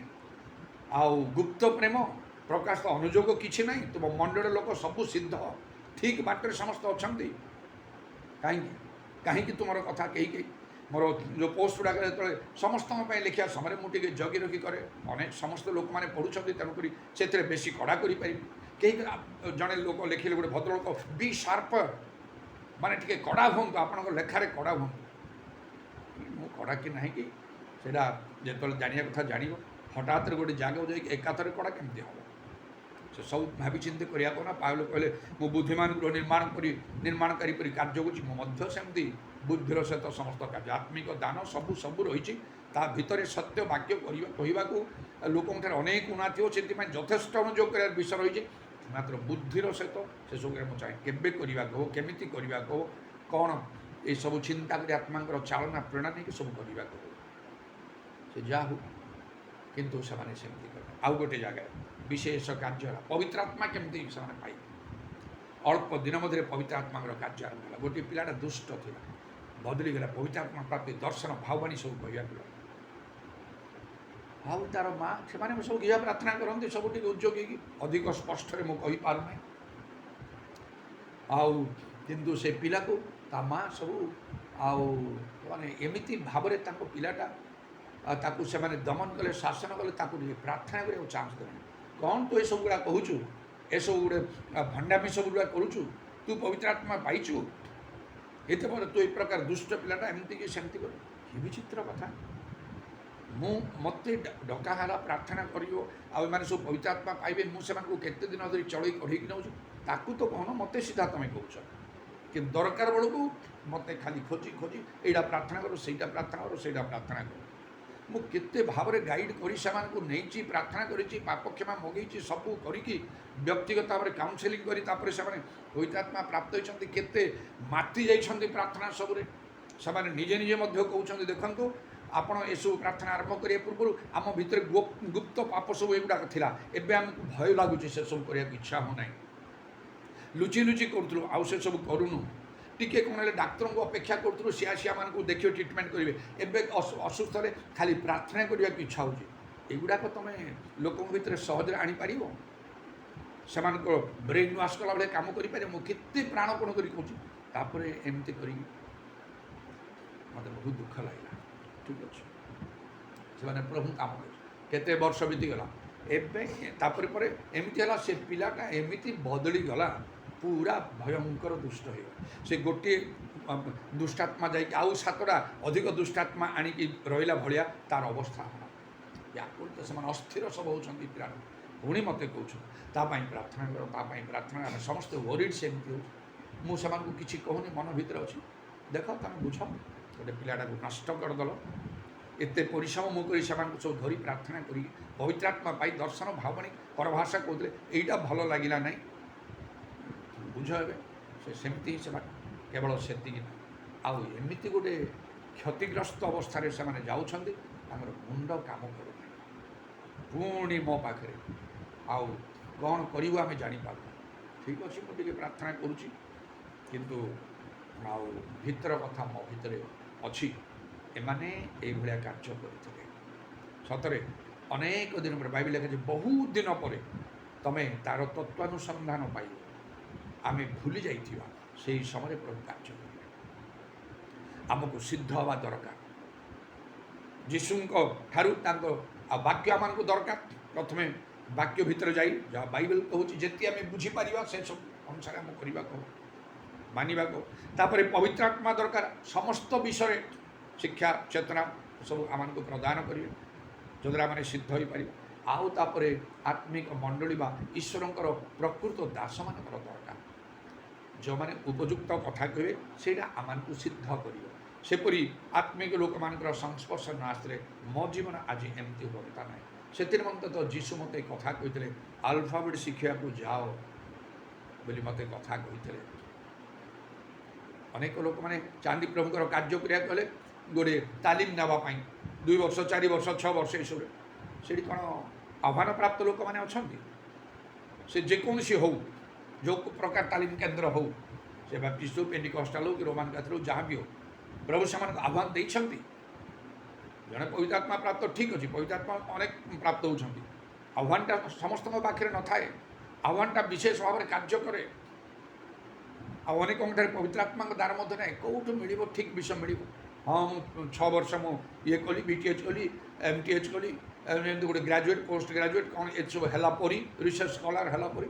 ଆଉ ଗୁପ୍ତ ପ୍ରେମ ପ୍ରକାଶ ଅନୁଯୋଗ କିଛି ନାହିଁ? ତୁମ ମଣ୍ଡଳୀର ଲୋକ ସବୁ ସିଦ୍ଧ, ଠିକ୍ ବାଟରେ ସମସ୍ତେ ଅଛନ୍ତି। କାହିଁକି ତୁମର କଥା କେହି ମୋର ଯେଉଁ ପୋଷ୍ଟ ଗୁଡ଼ାକ ଯେତେବେଳେ ସମସ୍ତଙ୍କ ପାଇଁ ଲେଖିବା ସମୟରେ ମୁଁ ଟିକେ ଜଗି ରଖି କରେ। ଅନେକ ସମସ୍ତ ଲୋକମାନେ ପଢ଼ୁଛନ୍ତି, ତେଣୁକରି ସେଥିରେ ବେଶୀ କଡ଼ା କରିପାରିବି। କେହି ଜଣେ ଲୋକ ଲେଖିଲେ, ଗୋଟେ ଭଦ୍ରଲୋକ, ବି ସାର୍ପର, ମାନେ ଟିକେ କଡ଼ା ହୁଅନ୍ତୁ, ଆପଣଙ୍କ ଲେଖାରେ କଡ଼ା ହୁଅନ୍ତୁ। ମୁଁ କଡ଼ା କି ନାହିଁ କି ସେଇଟା ଯେତେବେଳେ ଜାଣିବା କଥା ଜାଣିବ। ହଠାତ୍ରେ ଗୋଟେ ଜାଗାକୁ ଯାଇକି ଏକାଥରେ କଡ଼ା କେମିତି ହେବ? ସେ ସବୁ ଭାବିଚିନ୍ତି କରିବାକୁ ନା। ପାଉଲ କହିଲେ, ମୁଁ ବୁଦ୍ଧିମାନ ଗୃହ ନିର୍ମାଣକାରୀ ପରି କାର୍ଯ୍ୟ କରୁଛି। ମୁଁ ମଧ୍ୟ ସେମିତି ବୁଦ୍ଧିର ସହିତ ସମସ୍ତ କାର୍ଯ୍ୟ ଆତ୍ମିକ ଦାନ ସବୁ ରହିଛି। ତା ଭିତରେ ସତ୍ୟ ବାକ୍ୟ କହିବାକୁ ଲୋକଙ୍କଠାରେ ଅନେକ ଉଣା ଥିବ, ସେଥିପାଇଁ ଯଥେଷ୍ଟ ଅନୁଯୋଗ କରିବାର ବିଷୟ ରହିଛି। ମାତ୍ର ବୁଦ୍ଧିର ସହିତ ସେସବୁ ମୁଁ ଚାହେଁ କେବେ କରିବାକୁ ହବ, କେମିତି କରିବାକୁ ହବ, କ'ଣ ଏସବୁ ଚିନ୍ତା କରି ଆତ୍ମାଙ୍କର ଚାଳନା ପ୍ରେରଣା ନେଇକି ସବୁ କରିବାକୁ ହବ। ସେ ଯାହା ହଉ, କିନ୍ତୁ ସେମାନେ ସେମିତି କଲେ। ଆଉ ଗୋଟେ ଜାଗାରେ ବିଶେଷ କାର୍ଯ୍ୟ ହେଲା, ପବିତ୍ର ଆତ୍ମା କେମିତି ସେମାନେ ପାଇବେ। ଅଳ୍ପ ଦିନ ମଧ୍ୟରେ ପବିତ୍ର ଆତ୍ମାଙ୍କର କାର୍ଯ୍ୟ ଆରମ୍ଭ ହେଲା। ଗୋଟିଏ ପିଲାଟା ଦୁଷ୍ଟ ଥିଲା, ବଦଳିଗଲା, ପବିତ୍ର ଆତ୍ମା ପ୍ରାପ୍ତି, ଦର୍ଶନ, ଭାବବାଣୀ ସବୁ କହିବାକୁ ଲାଗଲା। ଆଉ ତାର ମା ସେମାନେ ସବୁ ଗିଆ ପ୍ରାର୍ଥନା କରନ୍ତି, ସବୁ ଟିକେ ଉଦ୍ଯୋଗୀ, ଅଧିକ ସ୍ପଷ୍ଟରେ ମୁଁ କହିପାରୁନାହିଁ। ଆଉ କିନ୍ତୁ ସେ ପିଲାକୁ ତା ମା ସବୁ ଆଉ ମାନେ ଏମିତି ଭାବରେ ତାଙ୍କ ପିଲାଟା ତାକୁ ସେମାନେ ଦମନ କଲେ, ଶାସନ କଲେ, ତାକୁ ଟିକେ ପ୍ରାର୍ଥନା କରିବାକୁ ଚାନ୍ସ ଦେଲେନି। କ'ଣ ତୁ ଏସବୁ ଗୁଡ଼ା କହୁଛୁ, ଏସବୁ ଗୁଡ଼େ ଭଣ୍ଡାମି ସବୁ ଗୁଡ଼ା କରୁଛୁ, ତୁ ପବିତ୍ର ଆତ୍ମା ପାଇଛୁ, ଏତେ ପରେ ତୁ ଏ ପ୍ରକାର ଦୁଷ୍ଟ ପିଲାଟା ଏମିତିକି ସେମିତି କରୁ। କି ବିଚିତ୍ର କଥା। ମୋତେ ଡକା ହେଲା ପ୍ରାର୍ଥନା କରିବ, ଆଉ ଏମାନେ ସବୁ ପବିତ୍ର ଆତ୍ମା ପାଇବେ, ମୁଁ ସେମାନଙ୍କୁ କେତେ ଦିନ ଧରି ଚଳେଇ କଢ଼େଇକି ନେଉଛି। ତାକୁ ତ କହୁନ, ମୋତେ ସିଧା ତୁମେ କହୁଛ। କିନ୍ତୁ ଦରକାର ବେଳକୁ ମୋତେ ଖାଲି ଖୋଜି ଏଇଟା ପ୍ରାର୍ଥନା କର, ସେଇଟା ପ୍ରାର୍ଥନା କର, ସେଇଟା ପ୍ରାର୍ଥନା କର। ମୁଁ କେତେ ଭାବରେ ଗାଇଡ଼ କରି ସେମାନଙ୍କୁ ନେଇଛି, ପ୍ରାର୍ଥନା କରିଛି, ପାପ କ୍ଷମା ମଗେଇଛି, ସବୁ କରିକି ବ୍ୟକ୍ତିଗତ ଭାବରେ କାଉନସେଲିଂ କରି ତାପରେ ସେମାନେ ପବିତ୍ର ଆତ୍ମା ପ୍ରାପ୍ତ ହୋଇଛନ୍ତି। କେତେ ମାତି ଯାଇଛନ୍ତି ପ୍ରାର୍ଥନା ସବୁରେ। ସେମାନେ ନିଜେ ମଧ୍ୟ କହୁଛନ୍ତି, ଦେଖନ୍ତୁ ଆପଣ ଏସବୁ ପ୍ରାର୍ଥନା ଆରମ୍ଭ କରିବା ପୂର୍ବରୁ ଆମ ଭିତରେ ଗୁପ୍ତ ପାପ ସବୁ ଏଗୁଡ଼ାକ ଥିଲା, ଏବେ ଆମକୁ ଭୟ ଲାଗୁଛି, ସେସବୁ କରିବାକୁ ଇଚ୍ଛା ହେଉନାହିଁ। ଲୁଚି କରୁଥିଲୁ, ଆଉ ସେସବୁ କରୁନୁ। ଟିକେ କ'ଣ ହେଲେ ଡାକ୍ତରଙ୍କୁ ଅପେକ୍ଷା କରୁଥିଲୁ, ସିଏ ଆସି ଆମମାନଙ୍କୁ ଦେଖିବେ, ଟ୍ରିଟମେଣ୍ଟ କରିବେ। ଏବେ ଅସୁସ୍ଥରେ ଖାଲି ପ୍ରାର୍ଥନା କରିବାକୁ ଇଚ୍ଛା ହେଉଛି। ଏଗୁଡ଼ାକ ତୁମେ ଲୋକଙ୍କ ଭିତରେ ସହଜରେ ଆଣିପାରିବ? ସେମାନଙ୍କ ବ୍ରେନ୍ ୱାଶ୍ କଲା ଭଳିଆ କାମ କରିପାରିବ? ମୁଁ କେତେ ପ୍ରାଣପଣ କରି କହୁଛି, ତାପରେ ଏମିତି କରିକି ମୋତେ ବହୁତ ଦୁଃଖ ଲାଗିଲା। ଠିକ୍ ଅଛି, ସେମାନେ ପ୍ରଭୁ କାମ କରୁଛି। କେତେ ବର୍ଷ ବିତିଗଲା, ଏବେ ତାପରେ ପରେ ଏମିତି ହେଲା, ସେ ପିଲାଟା ଏମିତି ବଦଳିଗଲା, ପୁରା ଭୟଙ୍କର ଦୁଷ୍ଟ ହୋଇଗଲା। ସେ ଗୋଟିଏ ଦୁଷ୍ଟାତ୍ମା ଯାଇକି ଆଉ 7ଟା ଅଧିକ ଦୁଷ୍ଟାତ୍ମା ଆଣିକି ରହିଲା ଭଳିଆ ତାର ଅବସ୍ଥା ହେଲା। ୟାକୁ ତ ସେମାନେ ଅସ୍ଥିର ସବୁ ହେଉଛନ୍ତି ପିଲାଟା। ପୁଣି ମୋତେ କହୁଛନ୍ତି ତା ପାଇଁ ପ୍ରାର୍ଥନା କର, ତା ପାଇଁ ପ୍ରାର୍ଥନା। ଆମେ ସମସ୍ତେ ୱରିଡ୍ ସେମିତି ହେଉଛି। ମୁଁ ସେମାନଙ୍କୁ କିଛି କହୁନି, ମନ ଭିତରେ ଅଛି, ଦେଖ ତମେ ବୁଝ, ଗୋଟେ ପିଲାଟାକୁ ନଷ୍ଟ କରିଦେଲ। ଏତେ ପରିଶ୍ରମ ମୁଁ କରି ସେମାନଙ୍କୁ ସବୁ ଧରି ପ୍ରାର୍ଥନା କରି ପବିତ୍ରାତ୍ମା ପାଇ ଦର୍ଶନ, ଭାବବାଣୀ, ପରଭାଷା କହୁଥିଲେ, ଏଇଟା ଭଲ ଲାଗିଲା ନାହିଁ। ବୁଝ ଏବେ ସେମିତି ସେମାନେ କେବଳ ସେତିକି ନାହିଁ, ଆଉ ଏମିତି ଗୋଟେ କ୍ଷତିଗ୍ରସ୍ତ ଅବସ୍ଥାରେ ସେମାନେ ଯାଉଛନ୍ତି, ତାଙ୍କର ମୁଣ୍ଡ କାମ କରୁନାହିଁ। ପୁଣି ମୋ ପାଖରେ ଆଉ କ'ଣ କରିବୁ ଆମେ ଜାଣିପାରୁନୁ। ଠିକ୍ ଅଛି, ମୁଁ ଟିକେ ପ୍ରାର୍ଥନା କରୁଛି, କିନ୍ତୁ ଆଉ ଭିତର କଥା ମୋ ଭିତରେ ଅଛି। ଏମାନେ ଏଇଭଳିଆ କାର୍ଯ୍ୟ କରିଥିଲେ। ସତରେ ଅନେକ ଦିନ ପରେ ବାଇବେଲ ଲେଖାଛି, ବହୁତ ଦିନ ପରେ ତୁମେ ତା'ର ତତ୍ତ୍ୱାନୁସନ୍ଧାନ ପାଇବ। ଆମେ ଭୁଲି ଯାଇଥିବା ସେହି ସମୟରେ ପ୍ରଭୁ କାର୍ଯ୍ୟ କରିବେ। ଆମକୁ ସିଦ୍ଧ ହେବା ଦରକାର। ଯୀଶୁଙ୍କ ଠାରୁ ତାଙ୍କ ବାକ୍ୟ ଆମମାନଙ୍କୁ ଦରକାର। ପ୍ରଥମେ ବାକ୍ୟ ଭିତରେ ଯାଇ ଯାହା ବାଇବେଲ କହୁଛି, ଯେତିକି ଆମେ ବୁଝିପାରିବା ସେସବୁ ଅନୁସାରେ ଆମକୁ କରିବାକୁ ହେବ, ମାନିବାକୁ। ତାପରେ ପବିତ୍ର ଆତ୍ମା ଦରକାର, ସମସ୍ତ ବିଷୟରେ ଶିକ୍ଷା ଚେତନା ସବୁ ଆମମାନଙ୍କୁ ପ୍ରଦାନ କରିବେ, ଯଦ୍ୱାରା ଆମେ ସିଦ୍ଧ ହୋଇପାରିବା। ଆଉ ତାପରେ ଆତ୍ମିକ ମଣ୍ଡଳୀ ବା ଈଶ୍ୱରଙ୍କର ପ୍ରକୃତ ଦାସମାନଙ୍କର ଦରକାର, ଯେଉଁମାନେ ଉପଯୁକ୍ତ କଥା କହିବେ, ସେଇଟା ଆମମାନଙ୍କୁ ସିଦ୍ଧ କରିବ। ସେପରି ଆତ୍ମିକ ଲୋକମାନଙ୍କର ସଂସ୍ପର୍ଶ ନ ଆସିଲେ ମୋ ଜୀବନ ଆଜି ଏମିତି ହୁଅନ୍ତା ନାହିଁ। ସେଥିରେ ମଧ୍ୟ ତ ଯୀଶୁ ମୋତେ କଥା କହିଥିଲେ, ଆଲଫାବେଟ୍ ଶିଖିବାକୁ ଯାଅ ବୋଲି ମୋତେ କଥା କହିଥିଲେ। ଅନେକ ଲୋକମାନେ ଚାନ୍ଦି ପ୍ରଭୁଙ୍କର କାର୍ଯ୍ୟ କରିବାକୁ ହେଲେ ଗୋଟିଏ ତାଲିମ ନେବା ପାଇଁ 2 ବର୍ଷ 4 ବର୍ଷ 6 ବର୍ଷ ଏସବୁ, ସେଠି କ'ଣ ଆହ୍ୱାନପ୍ରାପ୍ତ ଲୋକମାନେ ଅଛନ୍ତି? ସେ ଯେକୌଣସି ହେଉ, ଯେଉଁ ପ୍ରକାର ତାଲିମ କେନ୍ଦ୍ର ହେଉ, ସେ ବାପ୍ଟିଷ୍ଟ ହେଉ, ପେଣ୍ଟିକଷ୍ଟାଲ ହେଉ କି ରୋମାନ କ୍ୟାଥୋଲିକ ହେଉ, ଯାହା ବି ହେଉ, ପ୍ରଭୁ ସେମାନଙ୍କୁ ଆହ୍ୱାନ ଦେଇଛନ୍ତି। ଜଣେ ପବିତ୍ରାତ୍ମା ପ୍ରାପ୍ତ, ଠିକ୍ ଅଛି, ପବିତ୍ରାତ୍ମା ଅନେକ ପ୍ରାପ୍ତ ହେଉଛନ୍ତି। ଆହ୍ୱାନଟା ସମସ୍ତଙ୍କ ପାଖରେ ନଥାଏ, ଆହ୍ୱାନଟା ବିଶେଷ ଭାବରେ କାର୍ଯ୍ୟ କରେ। ଆଉ ଅନେକଙ୍କଠାରେ ପବିତ୍ରାତ୍ମାଙ୍କ ଦ୍ୱାରା ମଧ୍ୟ ନାହିଁ। କେଉଁଠୁ ମିଳିବ ଠିକ୍ ବିଷୟ ମିଳିବ? ହଁ, ମୁଁ 6 ବର୍ଷ ମୁଁ ଇଏ କଲି, BTH କଲି, MTH କଲି, ଏମିତି ଗୋଟେ ଗ୍ରାଜୁଏଟ୍, ପୋଷ୍ଟ ଗ୍ରାଜୁଏଟ୍, କ'ଣ ଏସବୁ ହେଲା ପରି, ରିସର୍ଚ୍ଚ ସ୍କଲାର ହେଲା ପରି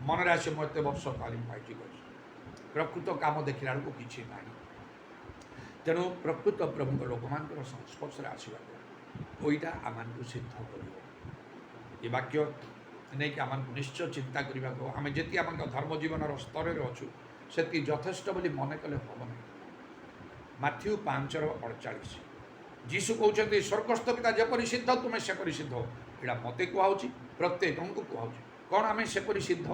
ମନରେ ଆସି ମୁଁ ଏତେ ବର୍ଷ ତାଲିମ ପାଇଛି କରିଛି। ପ୍ରକୃତ କାମ ଦେଖିଲା ବେଳକୁ କିଛି ନାହିଁ। ତେଣୁ ପ୍ରକୃତ ପ୍ରଭୁଙ୍କ ଲୋକମାନଙ୍କର ସଂସ୍ପର୍ଶରେ ଆସିବାକୁ ওইটা ଆମକୁ ସିଦ୍ଧ କରିବ। ଏ ବାକ୍ୟ ନେଇକି ଆମକୁ ନିଶ୍ଚୟ ଚିନ୍ତା କରିବାକୁ, ଆମେ ଯେତିକି ଆମ ଧର୍ମ ଜୀବନର ସ୍ତରରେ ଅଛୁ ସେତିକି ଯଥେଷ୍ଟ ବୋଲି ମନେ କଲେ ହେବ ନାହିଁ। ମାଥ୍ୟୁ 5:48 ଯୀଶୁ କହୁଛନ୍ତି ସ୍ୱର୍ଗସ୍ଥ ପିତା ଯେପରି ସିଦ୍ଧ ତୁମେ ସେପରି ସିଦ୍ଧ। ଏଇଟା ମୋତେ କୁହାହେଉଛି, ପ୍ରତ୍ୟେକଙ୍କୁ କୁହାହେଉଛି। କ'ଣ ଆମେ ସେପରି ସିଦ୍ଧ?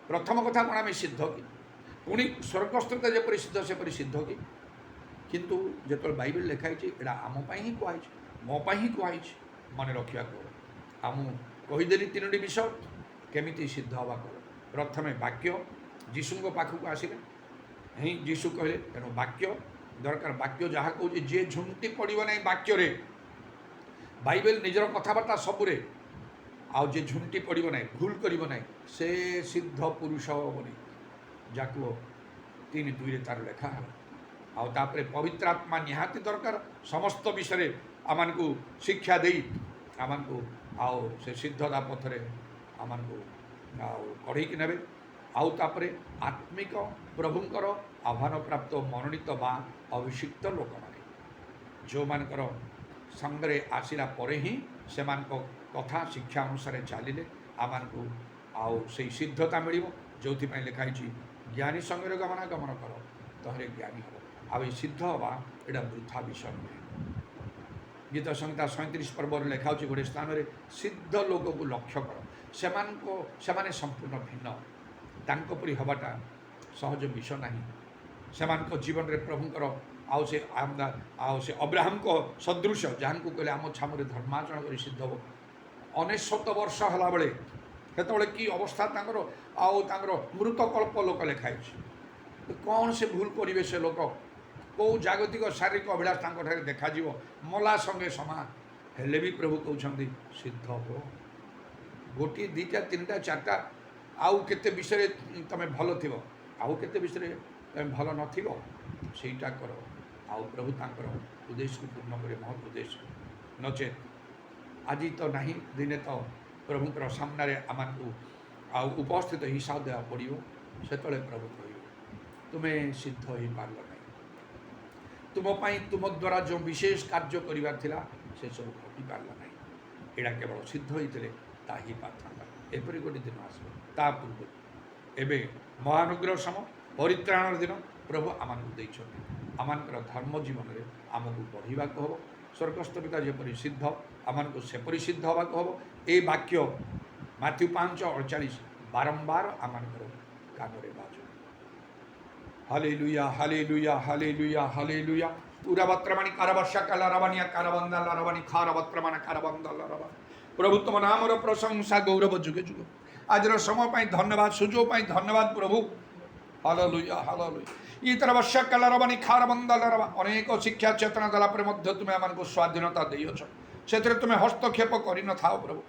ପ୍ରଥମ କଥା, କ'ଣ ଆମେ ସିଦ୍ଧ କି? ପୁଣି ସ୍ୱର୍ଗସ୍ଥ ପିତା ଯେପରି ସିଦ୍ଧ ସେପରି ସିଦ୍ଧ କି? କିନ୍ତୁ ଯେତେବେଳେ ବାଇବେଲ ଲେଖା ହେଇଛି ଏଇଟା ଆମ ପାଇଁ ହିଁ କୁହାହେଇଛି, ମୋ ପାଇଁ ହିଁ କୁହାହେଇଛି। ମନେ ରଖିବାକୁ ହେବ। ଆଉ ମୁଁ କହିଦେଲି 3ଟି ବିଷୟ କେମିତି ସିଦ୍ଧ ହେବା କର। ପ୍ରଥମେ ବାକ୍ୟ, ଯୀଶୁଙ୍କ ପାଖକୁ ଆସିଲେ ହିଁ ଯୀଶୁ କହିଲେ, ତେଣୁ ବାକ୍ୟ ଦରକାର। ବାକ୍ୟ ଯାହା କହୁଛି, ଯିଏ ଝୁଣ୍ଟି ପଡ଼ିବ ନାହିଁ ବାକ୍ୟରେ, ବାଇବେଲ ନିଜର କଥାବାର୍ତ୍ତା ସବୁରେ, ଆଉ ଯିଏ ଝୁଣ୍ଟି ପଡ଼ିବ ନାହିଁ, ଭୁଲ କରିବ ନାହିଁ, ସେ ସିଦ୍ଧ ପୁରୁଷ ବୋଲି ଯାକୁ 3:2 ତାର ଲେଖା ହେଲା। ଆଉ ତାପରେ ପବିତ୍ର ଆତ୍ମା ନିହାତି ଦରକାର ସମସ୍ତ ବିଷୟରେ ଆମମାନଙ୍କୁ ଶିକ୍ଷା ଦେଇ ଆମମାନଙ୍କୁ ଆଉ ସେ ସିଦ୍ଧତା ପଥରେ ଆମମାନଙ୍କୁ ଆଉ କଢ଼େଇକି ନେବେ। ଆଉ ତାପରେ ଆତ୍ମିକ ପ୍ରଭୁଙ୍କର ଆହ୍ୱାନପ୍ରାପ୍ତ ମନୋନୀତ ବା ଅଭିଷିକ୍ତ ଲୋକମାନେ, ଯେଉଁମାନଙ୍କର ସାଙ୍ଗରେ ଆସିଲା ପରେ ହିଁ ସେମାନଙ୍କ କଥା ଶିକ୍ଷା ଅନୁସାରେ ଚାଲିଲେ ଆମମାନଙ୍କୁ ଆଉ ସେଇ ସିଦ୍ଧତା ମିଳିବ, ଯେଉଁଥିପାଇଁ ଲେଖା ହେଇଛି ଜ୍ଞାନୀ ସଙ୍ଗରେ ଗମନାଗମନ କର, ତହରେ ଜ୍ଞାନୀ ହେବ। ଆଉ ଏ ସିଦ୍ଧ ହେବା ଏଇଟା ବୃଥା ବିଷୟ ନୁହେଁ। ଗୀତ ସଂହିତା 37 ପର୍ବରେ ଲେଖା ହେଉଛି ଗୋଟେ ସ୍ଥାନରେ, ସିଦ୍ଧ ଲୋକକୁ ଲକ୍ଷ୍ୟ କର, ସେମାନେ ସମ୍ପୂର୍ଣ୍ଣ ଭିନ୍ନ, ତାଙ୍କ ପରି ହେବାଟା ସହଜ ବିଷୟ ନାହିଁ। ସେମାନଙ୍କ ଜୀବନରେ ପ୍ରଭୁଙ୍କର ଆଉ ସେ ଅବ୍ରାହମଙ୍କ ସଦୃଶ, ଯାହାଙ୍କୁ କହିଲେ ଆମ ଛାମୁରେ ଧର୍ମାଚରଣ କରି ସିଦ୍ଧ ହେବ। 69 ବର୍ଷ ହେଲାବେଳେ ସେତେବେଳେ କି ଅବସ୍ଥା ତାଙ୍କର, ଆଉ ତାଙ୍କର ମୃତକଳ୍ପ ଲୋକ ଲେଖା ହେଇଛି। କ'ଣ ସେ ଭୁଲ କରିବେ ସେ ଲୋକ? କେଉଁ ଜାଗତିକ ଶାରୀରିକ ଅଭିଳାଷ ତାଙ୍କଠାରେ ଦେଖାଯିବ? ମଲା ସଙ୍ଗେ ସମାନ। ହେଲେ ବି ପ୍ରଭୁ କହୁଛନ୍ତି ସିଦ୍ଧ ହୁଅ। ଗୋଟିଏ 2ଟା 3ଟା 4ଟା ଆଉ କେତେ ବିଷୟରେ ତୁମେ ଭଲ ଥିବ, ଆଉ କେତେ ବିଷୟରେ ତୁମେ ଭଲ ନଥିବ, ସେଇଟା କର। ଆଉ ପ୍ରଭୁ ତାଙ୍କର ଉଦ୍ଦେଶ୍ୟକୁ ପୂର୍ଣ୍ଣ କରିବେ, ମହତ୍ ଉଦ୍ଦେଶ୍ୟ। ନଚେତ୍ ଆଜି ତ ନାହିଁ, ଦିନେ ତ ପ୍ରଭୁଙ୍କର ସାମ୍ନାରେ ଆମମାନଙ୍କୁ ଆଉ ଉପସ୍ଥିତ ହିସାବ ଦେବାକୁ ପଡ଼ିବ। ସେତେବେଳେ ପ୍ରଭୁ କହିବେ ତୁମେ ସିଦ୍ଧ ହୋଇପାରିଲ ନାହିଁ, ତୁମ ପାଇଁ ତୁମ ଦ୍ୱାରା ଯେଉଁ ବିଶେଷ କାର୍ଯ୍ୟ କରିବାର ଥିଲା ସେସବୁ ଘଟିପାରିଲା ନାହିଁ। ଏଇଟା କେବଳ ସିଦ୍ଧ ହୋଇଥିଲେ ତାହା ହେଇପାରିଥାନ୍ତା। ଏପରି ଗୋଟେ ଦିନ ଆସିବ। ତା ପୂର୍ବରୁ ଏବେ ମହାନୁଗ୍ରହ ସମ ପରିତ୍ରାଣର ଦିନ ପ୍ରଭୁ ଆମମାନଙ୍କୁ ଦେଇଛନ୍ତି। ଆମମାନଙ୍କର ଧର୍ମ ଜୀବନରେ ଆମକୁ ବଢ଼ିବାକୁ ହେବ। ସ୍ୱର୍ଗସ୍ଥ ପିତା ଯେପରି ସିଦ୍ଧ, ଆମମାନଙ୍କୁ ସେପରି ସିଦ୍ଧ ହେବାକୁ ହେବ। ଏ ବାକ୍ୟ ମାଥ୍ୟୁ 5:48 ବାରମ୍ବାର ଆମମାନଙ୍କର କାନରେ ବାଜୁ। Hallelujah, hallelujah, hallelujah, hallelujah. ପୁରା ବତ୍ରମାଣି କାରବର୍ଷା କାଲାରବାନିଆ କାରବନ୍ଦା ଲରବାନି ଖାରବତ୍ରମାନ କାରବନ୍ଦା ଲରବା। ପ୍ରଭୁ ତୁମ ନାମର ପ୍ରଶଂସା ଗୌରବ ଯୁଗେ ଯୁଗ। ଆଜିର ସମୟ ପାଇଁ ଧନ୍ୟବାଦ, ସୁଯୋଗ ପାଇଁ ଧନ୍ୟବାଦ ପ୍ରଭୁ। Hallelujah, hallelujah. ଇତର ବର୍ଷା କାଲାରବାନି ଖାରବନ୍ଦା ଲରବା। ଅନେକ ଶିକ୍ଷା ଚେତନା ଦେଲା ପରେ ମଧ୍ୟ ତୁମେ ଆମମାନଙ୍କୁ ସ୍ୱାଧୀନତା ଦେଇଅଛ, ସେଥିରେ ତୁମେ ହସ୍ତକ୍ଷେପ କରିନଥାଅ ପ୍ରଭୁ।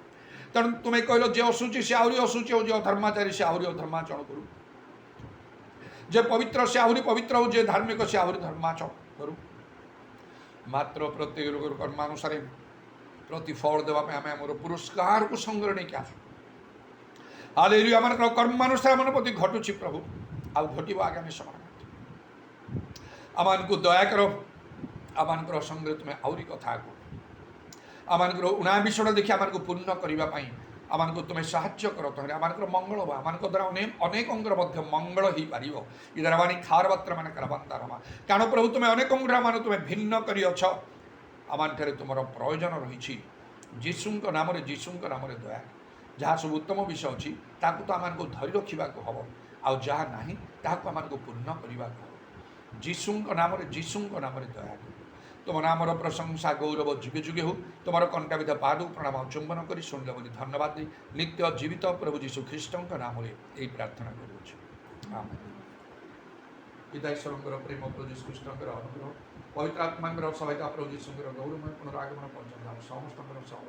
ତେଣୁ ତୁମେ କହିଲ ଯେ ଅଶୁଚି ସେ ଆହୁରି ଅଶୁଚି ହେଉ, ଯେ ଅଧର୍ମାଚାରୀ ସେ ଆହୁରି ଅଧର୍ମାଚରଣ କରୁ, ଯେ ପବିତ୍ର ସେ ଆହୁରି ପବିତ୍ର ହେଉ, ଯେ ଧାର୍ମିକ ସେ ଆହୁରି ଧର୍ମାଚରଣ କରୁ। ମାତ୍ର ପ୍ରତ୍ୟେକ ଲୋକର କର୍ମାନୁସାରେ ପ୍ରତିଫଳ ଦେବା ପାଇଁ ଆମେ ଆମର ପୁରସ୍କାରକୁ ସଙ୍ଗରେ ନେଇକି ଆସୁ। ହାଲେଲୁୟା। ଆମମାନଙ୍କର କର୍ମାନୁସାରେ ଆମ ପ୍ରତି ଘଟୁଛି ପ୍ରଭୁ, ଆଉ ଘଟିବ ଆଗାମୀ ସମୟରେ। ଆମମାନଙ୍କୁ ଦୟାକର, ଆମମାନଙ୍କର ସଙ୍ଗରେ ତୁମେ ଆହୁରି କଥା କୁହ। ଆମମାନଙ୍କର ଉଣା ବିଷୟଟା ଦେଖି ଆମମାନଙ୍କୁ ପୂର୍ଣ୍ଣ କରିବା ପାଇଁ ଆମମାନଙ୍କୁ ତୁମେ ସାହାଯ୍ୟ କର। ତମେ ଆମମାନଙ୍କର ମଙ୍ଗଳ ହେବ, ଆମମାନଙ୍କ ଦ୍ୱାରା ଅନେକଙ୍କର ମଧ୍ୟ ମଙ୍ଗଳ ହେଇପାରିବ। ଇଦରବାଣୀ ଖାରବତ୍ର ମାନେ କରବନ୍ଦାର ହେବା, କାରଣ ପ୍ରଭୁ ତୁମେ ଅନେକଙ୍କର ଆମମାନଙ୍କୁ ତୁମେ ଭିନ୍ନ କରିଅଛ। ଆମମାନଠାରେ ତୁମର ପ୍ରୟୋଜନ ରହିଛି। ଯୀଶୁଙ୍କ ନାମରେ ଦୟା, ଯାହା ସବୁ ଉତ୍ତମ ବିଷୟ ଅଛି ତାକୁ ତ ଆମମାନଙ୍କୁ ଧରି ରଖିବାକୁ ହେବ, ଆଉ ଯାହା ନାହିଁ ତାହାକୁ ଆମମାନଙ୍କୁ ପୂର୍ଣ୍ଣ କରିବାକୁ ହେବ। ଯୀଶୁଙ୍କ ନାମରେ ଦୟା କର। ତୁମ ନାମର ପ୍ରଶଂସା ଗୌରବ ଯୁଗେ ଯୁଗେ ହେଉ। ତୁମର କଣ୍ଟାବିଧ ପାଦକୁ ପ୍ରଣାମ ଚୁମ୍ବନ କରି ଶୁଣିଲ ବୋଲି ଧନ୍ୟବାଦ ଦେଇ ନିତ୍ୟ ଜୀବିତ ପ୍ରଭୁ ଯୀଶୁ ଖ୍ରୀଷ୍ଟଙ୍କ ନାମରେ ଏହି ପ୍ରାର୍ଥନା କରୁଅଛୁ, ଆମେନ୍। ପିତା ଈଶ୍ୱରଙ୍କର ପ୍ରେମ, ପ୍ରଭୁ ଯୀଶୁ ଖ୍ରୀଷ୍ଟଙ୍କର ଅନୁଗ୍ରହ, ପବିତ୍ର ଆତ୍ମାଙ୍କର ସହାୟତା, ପ୍ରଭୁ ଯୀଶୁଙ୍କର ଗୌରବମୟ ପୁନରାଗମନ ପର୍ଯ୍ୟନ୍ତ ଆମ ସମସ୍ତଙ୍କର ସହ